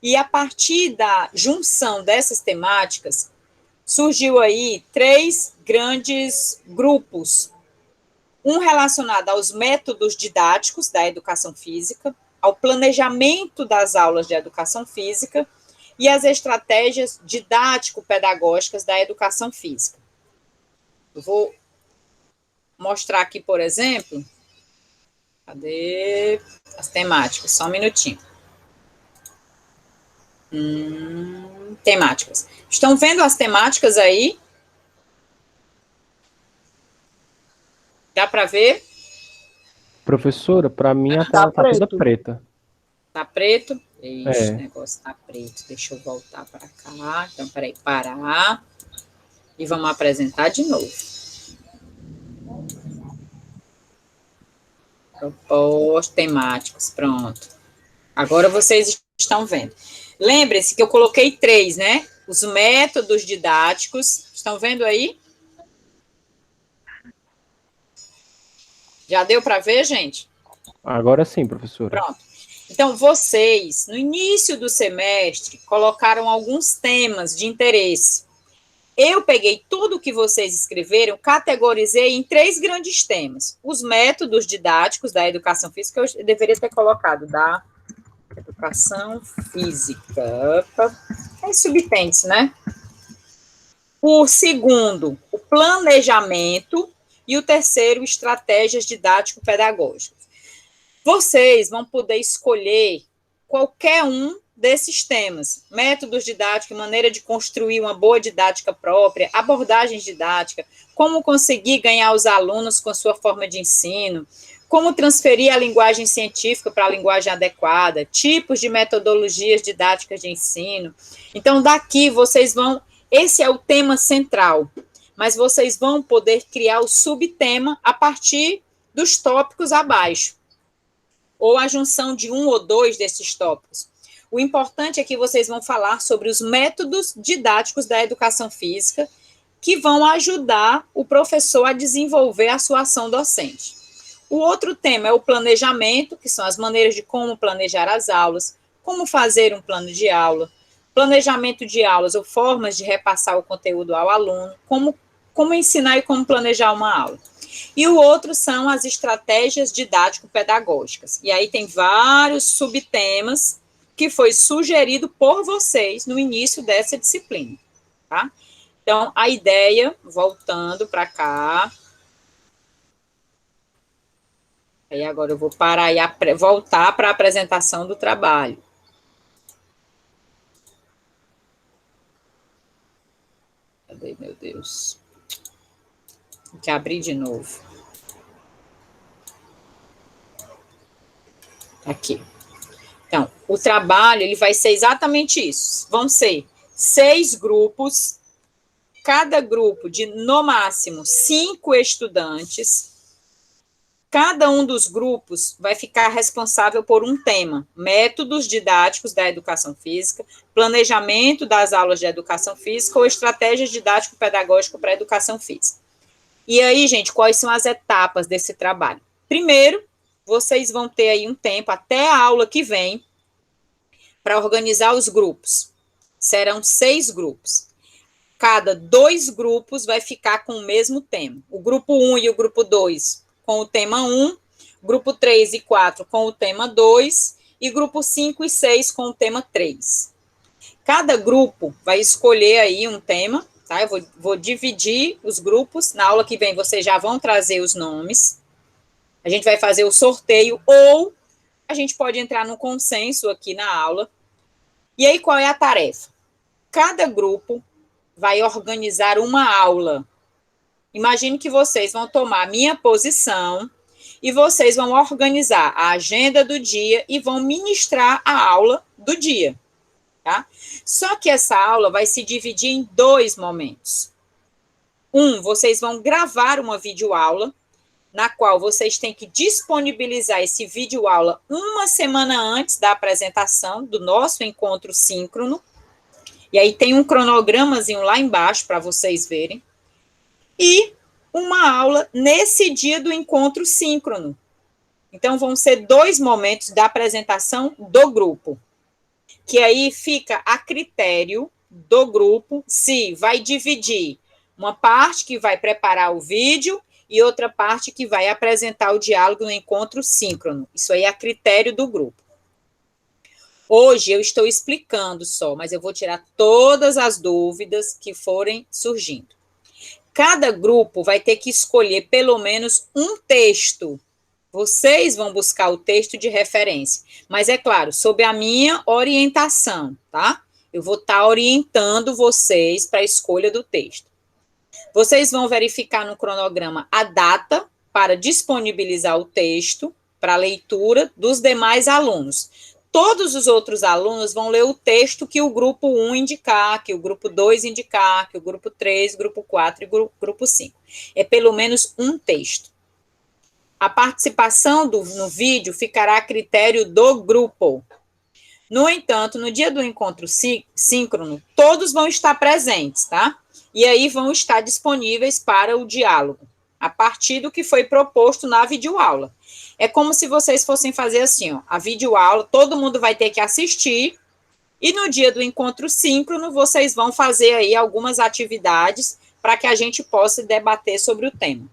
A: E a partir da junção dessas temáticas, surgiu aí 3 grandes grupos. Um relacionado aos métodos didáticos da educação física, ao planejamento das aulas de educação física e as estratégias didático-pedagógicas da educação física. Eu vou mostrar aqui, por exemplo, cadê as temáticas? Só um minutinho. Temáticas. Estão vendo as temáticas aí? Dá para ver?
I: Professora, para mim a tela tá toda preta.
A: Tá preto? Ixi, o negócio tá preto. Deixa eu voltar para cá. Então, peraí, parar. E vamos apresentar de novo. Propósitos temáticos, pronto. Agora vocês estão vendo. Lembre-se que eu coloquei 3, né? Os métodos didáticos. Estão vendo aí? Já deu para ver, gente?
I: Agora sim, professora.
A: Pronto. Então, vocês, no início do semestre, colocaram alguns temas de interesse. Eu peguei tudo que vocês escreveram, categorizei em 3 grandes temas. Os métodos didáticos da educação física, eu deveria ter colocado, da educação física. É subtende, né? O segundo, o planejamento. E o terceiro, estratégias didático-pedagógicas. Vocês vão poder escolher qualquer um desses temas. Métodos didáticos, maneira de construir uma boa didática própria, abordagens didáticas, como conseguir ganhar os alunos com a sua forma de ensino, como transferir a linguagem científica para a linguagem adequada, tipos de metodologias didáticas de ensino. Então, daqui vocês vão... Esse é o tema central, mas vocês vão poder criar o subtema a partir dos tópicos abaixo, ou a junção de 1 ou 2 desses tópicos. O importante é que vocês vão falar sobre os métodos didáticos da educação física que vão ajudar o professor a desenvolver a sua ação docente. O outro tema é o planejamento, que são as maneiras de como planejar as aulas, como fazer um plano de aula, planejamento de aulas ou formas de repassar o conteúdo ao aluno, como ensinar e como planejar uma aula. E o outro são as estratégias didático-pedagógicas. E aí tem vários subtemas que foi sugerido por vocês no início dessa disciplina, tá? Então, a ideia, voltando para cá, aí agora eu vou parar e voltar para a apresentação do trabalho. Cadê, meu Deus? Tem que abrir de novo. Aqui. Então, o trabalho, ele vai ser exatamente isso. Vão ser 6 grupos, cada grupo de, no máximo, 5 estudantes. Cada um dos grupos vai ficar responsável por um tema: métodos didáticos da educação física, planejamento das aulas de educação física ou estratégias didático-pedagógicas para a educação física. E aí, gente, quais são as etapas desse trabalho? Primeiro, vocês vão ter aí um tempo, até a aula que vem, para organizar os grupos. Serão 6 grupos. Cada 2 grupos vai ficar com o mesmo tema. O grupo 1 e o grupo 2 com o tema 1, grupo 3 e 4 com o tema 2, e grupo 5 e 6 com o tema 3. Cada grupo vai escolher aí um tema, tá? Eu vou dividir os grupos. Na aula que vem, vocês já vão trazer os nomes. A gente vai fazer o sorteio, ou a gente pode entrar no consenso aqui na aula. E aí, qual é a tarefa? Cada grupo vai organizar uma aula imagine que vocês vão tomar a minha posição e vocês vão organizar a agenda do dia e vão ministrar a aula do dia, tá? Só que essa aula vai se dividir em 2 momentos. Vocês vão gravar uma videoaula, na qual vocês têm que disponibilizar esse videoaula 1 semana antes da apresentação do nosso encontro síncrono. E aí tem um cronogramazinho lá embaixo para vocês verem. E uma aula nesse dia do encontro síncrono. Então, vão ser 2 momentos da apresentação do grupo. Que aí fica a critério do grupo se vai dividir uma parte que vai preparar o vídeo e outra parte que vai apresentar o diálogo no encontro síncrono. Isso aí é a critério do grupo. Hoje eu estou explicando só, mas eu vou tirar todas as dúvidas que forem surgindo. Cada grupo vai ter que escolher pelo menos um texto. Vocês vão buscar o texto de referência, mas é claro, sob a minha orientação, tá? Eu vou estar orientando vocês para a escolha do texto. Vocês vão verificar no cronograma a data para disponibilizar o texto para leitura dos demais alunos. Todos os outros alunos vão ler o texto que o grupo 1 indicar, que o grupo 2 indicar, que o grupo 3, grupo 4 e grupo 5. É pelo menos um texto. A participação no vídeo ficará a critério do grupo. No entanto, no dia do encontro síncrono, todos vão estar presentes, tá? E aí vão estar disponíveis para o diálogo, a partir do que foi proposto na videoaula. É como se vocês fossem fazer assim, ó, a videoaula, todo mundo vai ter que assistir, e no dia do encontro síncrono, vocês vão fazer aí algumas atividades para que a gente possa debater sobre o tema,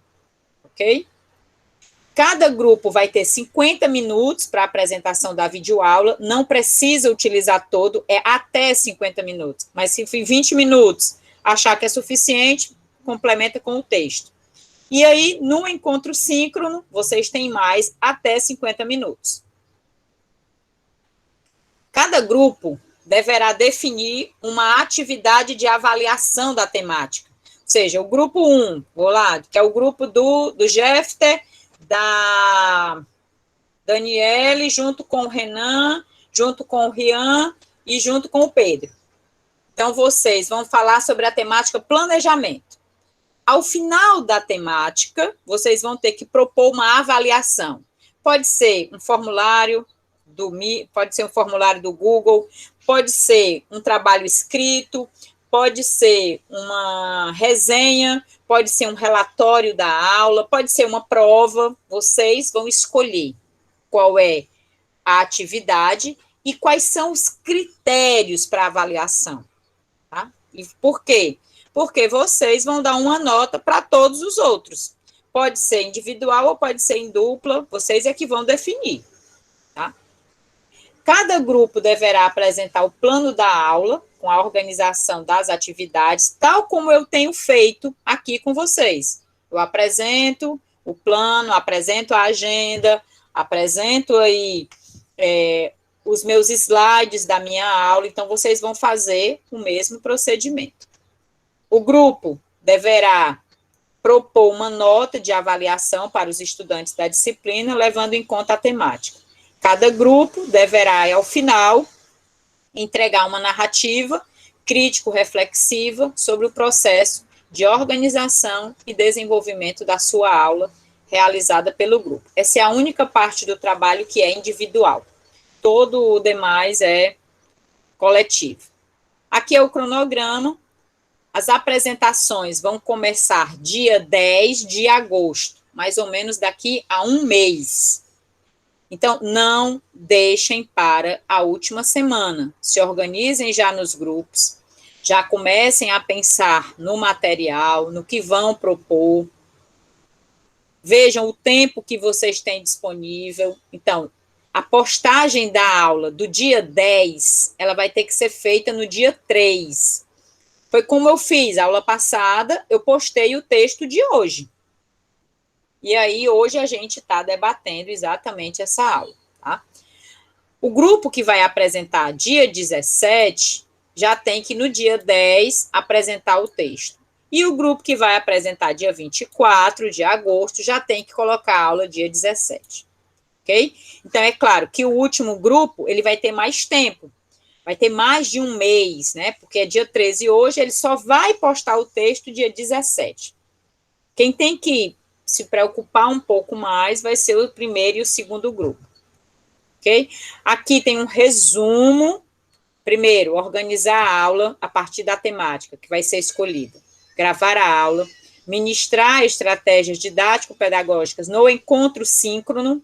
A: ok? Cada grupo vai ter 50 minutos para a apresentação da videoaula, não precisa utilizar todo, é até 50 minutos, mas se for 20 minutos, achar que é suficiente, complementa com o texto. E aí, no encontro síncrono, vocês têm mais até 50 minutos. Cada grupo deverá definir uma atividade de avaliação da temática. Ou seja, o grupo 1, vou lá, que é o grupo do Jefter, da Daniele, junto com o Renan, junto com o Rian e junto com o Pedro. Então, vocês vão falar sobre a temática planejamento. Ao final da temática, vocês vão ter que propor uma avaliação. Pode ser um formulário pode ser um formulário do Google, pode ser um trabalho escrito, pode ser uma resenha, pode ser um relatório da aula, pode ser uma prova. Vocês vão escolher qual é a atividade e quais são os critérios para avaliação. Tá? E por quê? Porque vocês vão dar uma nota para todos os outros. Pode ser individual ou pode ser em dupla, vocês é que vão definir. Tá? Cada grupo deverá apresentar o plano da aula, com a organização das atividades, tal como eu tenho feito aqui com vocês. Eu apresento o plano, apresento a agenda, apresento aí os meus slides da minha aula, então vocês vão fazer o mesmo procedimento. O grupo deverá propor uma nota de avaliação para os estudantes da disciplina, levando em conta a temática. Cada grupo deverá, ao final, entregar uma narrativa crítico-reflexiva sobre o processo de organização e desenvolvimento da sua aula realizada pelo grupo. Essa é a única parte do trabalho que é individual. Todo o demais é coletivo. Aqui é o cronograma. As apresentações vão começar dia 10 de agosto, mais ou menos daqui a um mês. Então, não deixem para a última semana. Se organizem já nos grupos, já comecem a pensar no material, no que vão propor. Vejam o tempo que vocês têm disponível. Então, a postagem da aula do dia 10, ela vai ter que ser feita no dia 3. Foi como eu fiz a aula passada, eu postei o texto de hoje. E aí, hoje a gente está debatendo exatamente essa aula, tá? O grupo que vai apresentar dia 17 já tem que, no dia 10, apresentar o texto. E o grupo que vai apresentar dia 24 de agosto já tem que colocar a aula dia 17. Ok? Então, é claro que o último grupo, ele vai ter mais tempo. Vai ter mais de um mês, né? Porque é dia 13 hoje, ele só vai postar o texto dia 17. Quem tem que se preocupar um pouco mais vai ser o primeiro e o segundo grupo. Ok? Aqui tem um resumo. Primeiro, organizar a aula a partir da temática que vai ser escolhida. Gravar a aula, ministrar estratégias didático-pedagógicas no encontro síncrono,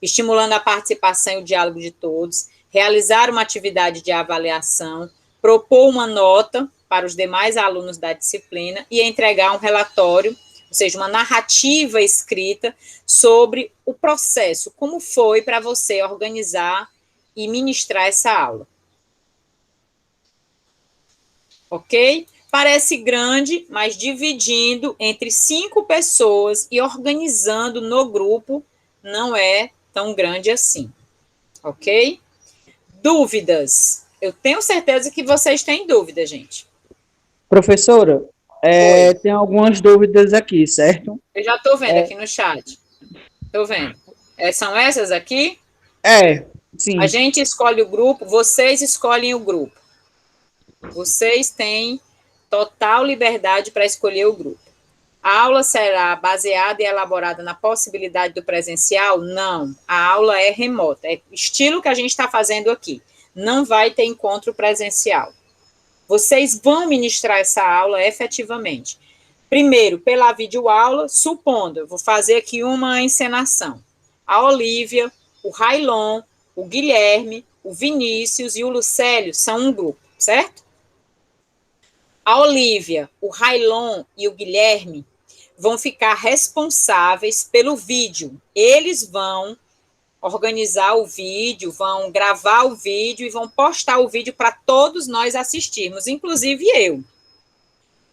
A: estimulando a participação e o diálogo de todos, realizar uma atividade de avaliação, propor uma nota para os demais alunos da disciplina e entregar um relatório, ou seja, uma narrativa escrita sobre o processo, como foi para você organizar e ministrar essa aula. Ok? Parece grande, mas dividindo entre 5 pessoas e organizando no grupo não é tão grande assim. Ok? Dúvidas? Eu tenho certeza que vocês têm dúvida, gente.
H: Professora, tem algumas dúvidas aqui, certo?
A: Eu já estou vendo aqui no chat. Estou vendo. São essas aqui?
H: Sim.
A: A gente escolhe o grupo, vocês escolhem o grupo. Vocês têm total liberdade para escolher o grupo. A aula será baseada e elaborada na possibilidade do presencial? Não. A aula é remota. É estilo que a gente está fazendo aqui. Não vai ter encontro presencial. Vocês vão ministrar essa aula efetivamente. Primeiro, pela videoaula, supondo, eu vou fazer aqui uma encenação. A Olívia, o Railon, o Guilherme, o Vinícius e o Lucélio são um grupo, certo? A Olívia, o Railon e o Guilherme vão ficar responsáveis pelo vídeo. Eles vão organizar o vídeo, vão gravar o vídeo e vão postar o vídeo para todos nós assistirmos, inclusive eu.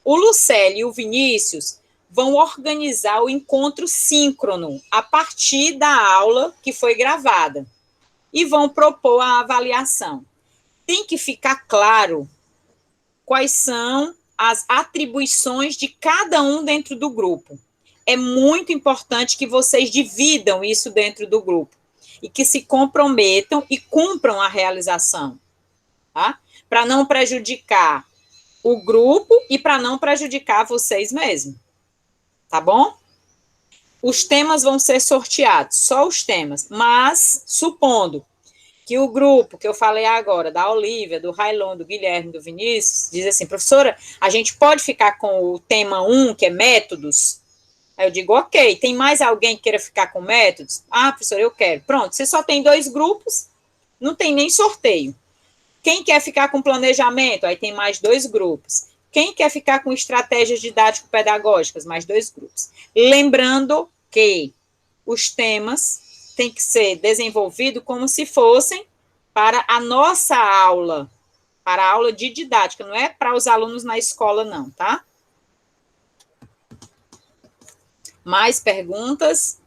A: O Lucélio e o Vinícius vão organizar o encontro síncrono a partir da aula que foi gravada e vão propor a avaliação. Tem que ficar claro quais são as atribuições de cada um dentro do grupo. É muito importante que vocês dividam isso dentro do grupo e que se comprometam e cumpram a realização, tá? Para não prejudicar o grupo e para não prejudicar vocês mesmos, tá bom? Os temas vão ser sorteados, só os temas, mas supondo que o grupo que eu falei agora, da Olívia, do Railon, do Guilherme, do Vinícius, diz assim, professora, a gente pode ficar com o tema 1, que é métodos? Aí eu digo, ok, tem mais alguém que queira ficar com métodos? Ah, professora, eu quero. Pronto, você só tem 2 grupos, não tem nem sorteio. Quem quer ficar com planejamento? Aí tem mais 2 grupos. Quem quer ficar com estratégias didático-pedagógicas? Mais 2 grupos. Lembrando que os temas têm que ser desenvolvidos como se fossem para a nossa aula, para a aula de didática, não é para os alunos na escola, não, tá? Mais perguntas?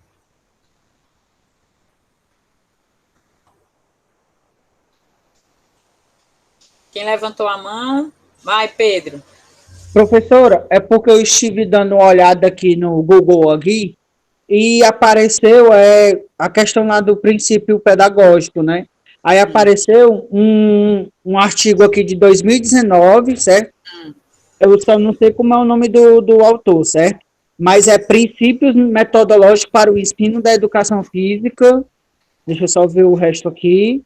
A: Quem levantou a mão? Vai, Pedro.
H: Professora, é porque eu estive dando uma olhada aqui no Google aqui e apareceu a questão lá do princípio pedagógico, né? Aí apareceu um artigo aqui de 2019, certo? Eu só não sei como é o nome do autor, certo? Mas é Princípios Metodológicos para o Ensino da Educação Física. Deixa eu só ver o resto aqui.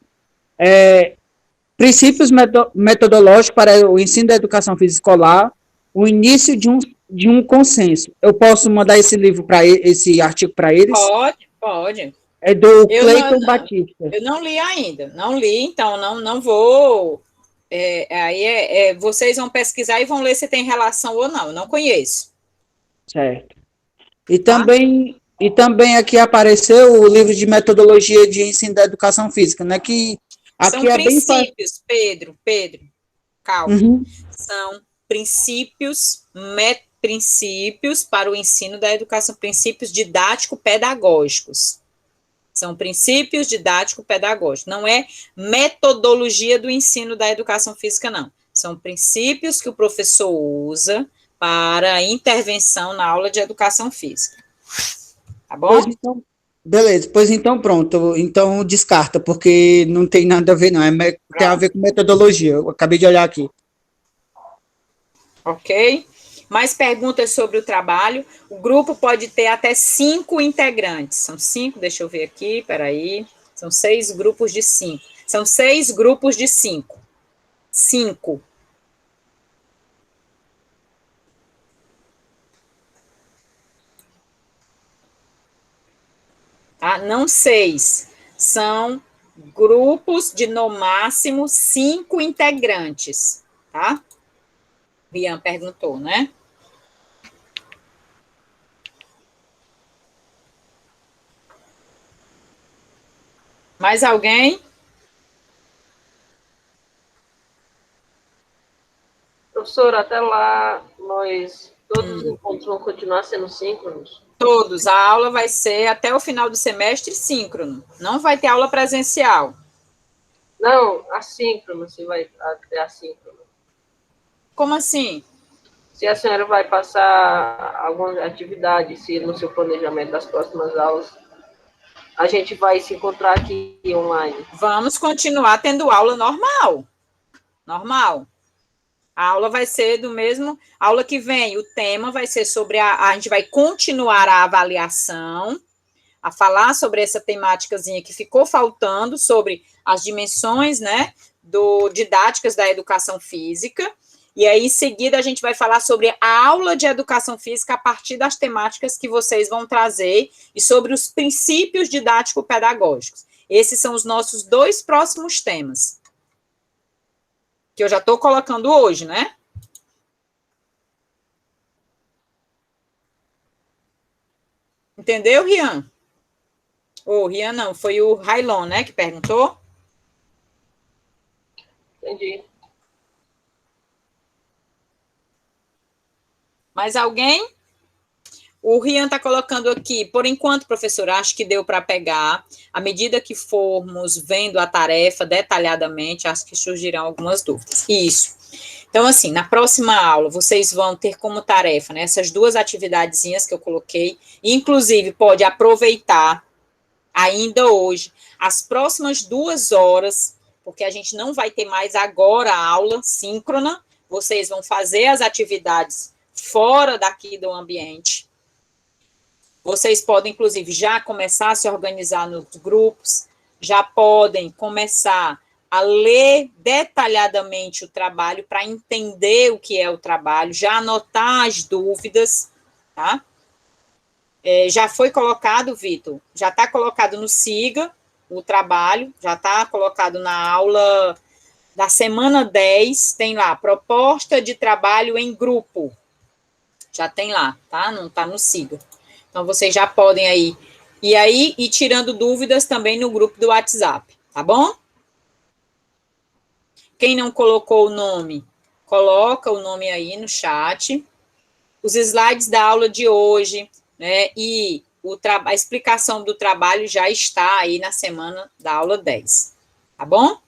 H: Princípios Metodológicos para o Ensino da Educação Física Escolar, o início de um consenso. Eu posso mandar esse livro esse artigo para eles?
A: Pode.
H: É do Cleiton Batista.
A: Eu não li ainda, não li, então não vou. Vocês vão pesquisar e vão ler se tem relação ou não. Eu não conheço.
H: Certo. E também aqui apareceu o livro de metodologia de ensino da educação física, né? Que aqui
A: são princípios, Pedro, calma. São princípios para o ensino da educação, princípios didático-pedagógicos. São princípios didático-pedagógicos. Não é metodologia do ensino da educação física, não. São princípios que o professor usa para intervenção na aula de educação física. Tá bom?
H: Pois então, beleza, pois então pronto. Então descarta, porque não tem nada a ver, não. Tem a ver com metodologia. Eu acabei de olhar aqui.
A: Ok? Mais perguntas sobre o trabalho. O grupo pode ter até 5 integrantes. São 5, deixa eu ver aqui, peraí. São 6 grupos de 5. São 6 grupos de 5. 5. Tá? Não 6. São grupos de, no máximo, 5 integrantes. Tá? Rian perguntou, né? Mais alguém?
C: Professora, até lá, todos os encontros vão continuar sendo síncronos?
A: Todos. A aula vai ser, até o final do semestre, síncrono. Não vai ter aula presencial.
C: Não, assíncrono, se vai ter assíncrono.
A: Como assim?
C: Se a senhora vai passar alguma atividade, se no seu planejamento das próximas aulas, a gente vai se encontrar aqui online.
A: Vamos continuar tendo aula normal. Normal. A aula vai ser do mesmo... Aula que vem, o tema vai ser sobre a gente vai continuar a avaliação, a falar sobre essa temáticazinha que ficou faltando, sobre as dimensões, né, didáticas da educação física. E aí, em seguida, a gente vai falar sobre a aula de educação física a partir das temáticas que vocês vão trazer e sobre os princípios didático-pedagógicos. Esses são os nossos 2 próximos temas, que eu já estou colocando hoje, né? Entendeu, Rian? Rian não, foi o Railon, né, que perguntou?
C: Entendi.
A: Mais alguém? O Rian está colocando aqui, por enquanto, professora, acho que deu para pegar. À medida que formos vendo a tarefa detalhadamente, acho que surgirão algumas dúvidas. Isso. Então, assim, na próxima aula, vocês vão ter como tarefa, né, essas 2 atividadezinhas que eu coloquei, inclusive pode aproveitar ainda hoje as próximas 2 horas, porque a gente não vai ter mais agora a aula síncrona, vocês vão fazer as atividades fora daqui do ambiente. Vocês podem, inclusive, já começar a se organizar nos grupos, já podem começar a ler detalhadamente o trabalho para entender o que é o trabalho, já anotar as dúvidas, tá? Já foi colocado, Vitor, já está colocado no SIGA o trabalho, já está colocado na aula da semana 10, tem lá, proposta de trabalho em grupo, já tem lá, tá? Não está no SIGA. Então, vocês já podem aí ir tirando dúvidas também no grupo do WhatsApp, tá bom? Quem não colocou o nome, coloca o nome aí no chat. Os slides da aula de hoje, né, e a explicação do trabalho já está aí na semana da aula 10, tá bom?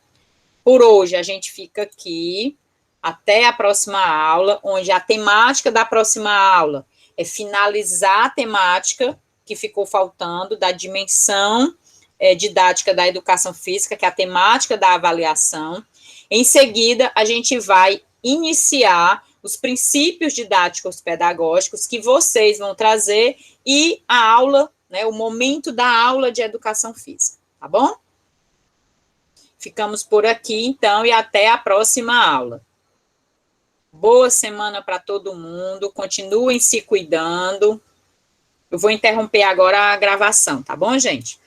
A: Por hoje, a gente fica aqui, até a próxima aula, onde a temática da próxima aula é finalizar a temática que ficou faltando da dimensão didática da educação física, que é a temática da avaliação. Em seguida, a gente vai iniciar os princípios didáticos pedagógicos que vocês vão trazer e a aula, né, o momento da aula de educação física, tá bom? Ficamos por aqui, então, e até a próxima aula. Boa semana para todo mundo, continuem se cuidando. Eu vou interromper agora a gravação, tá bom, gente?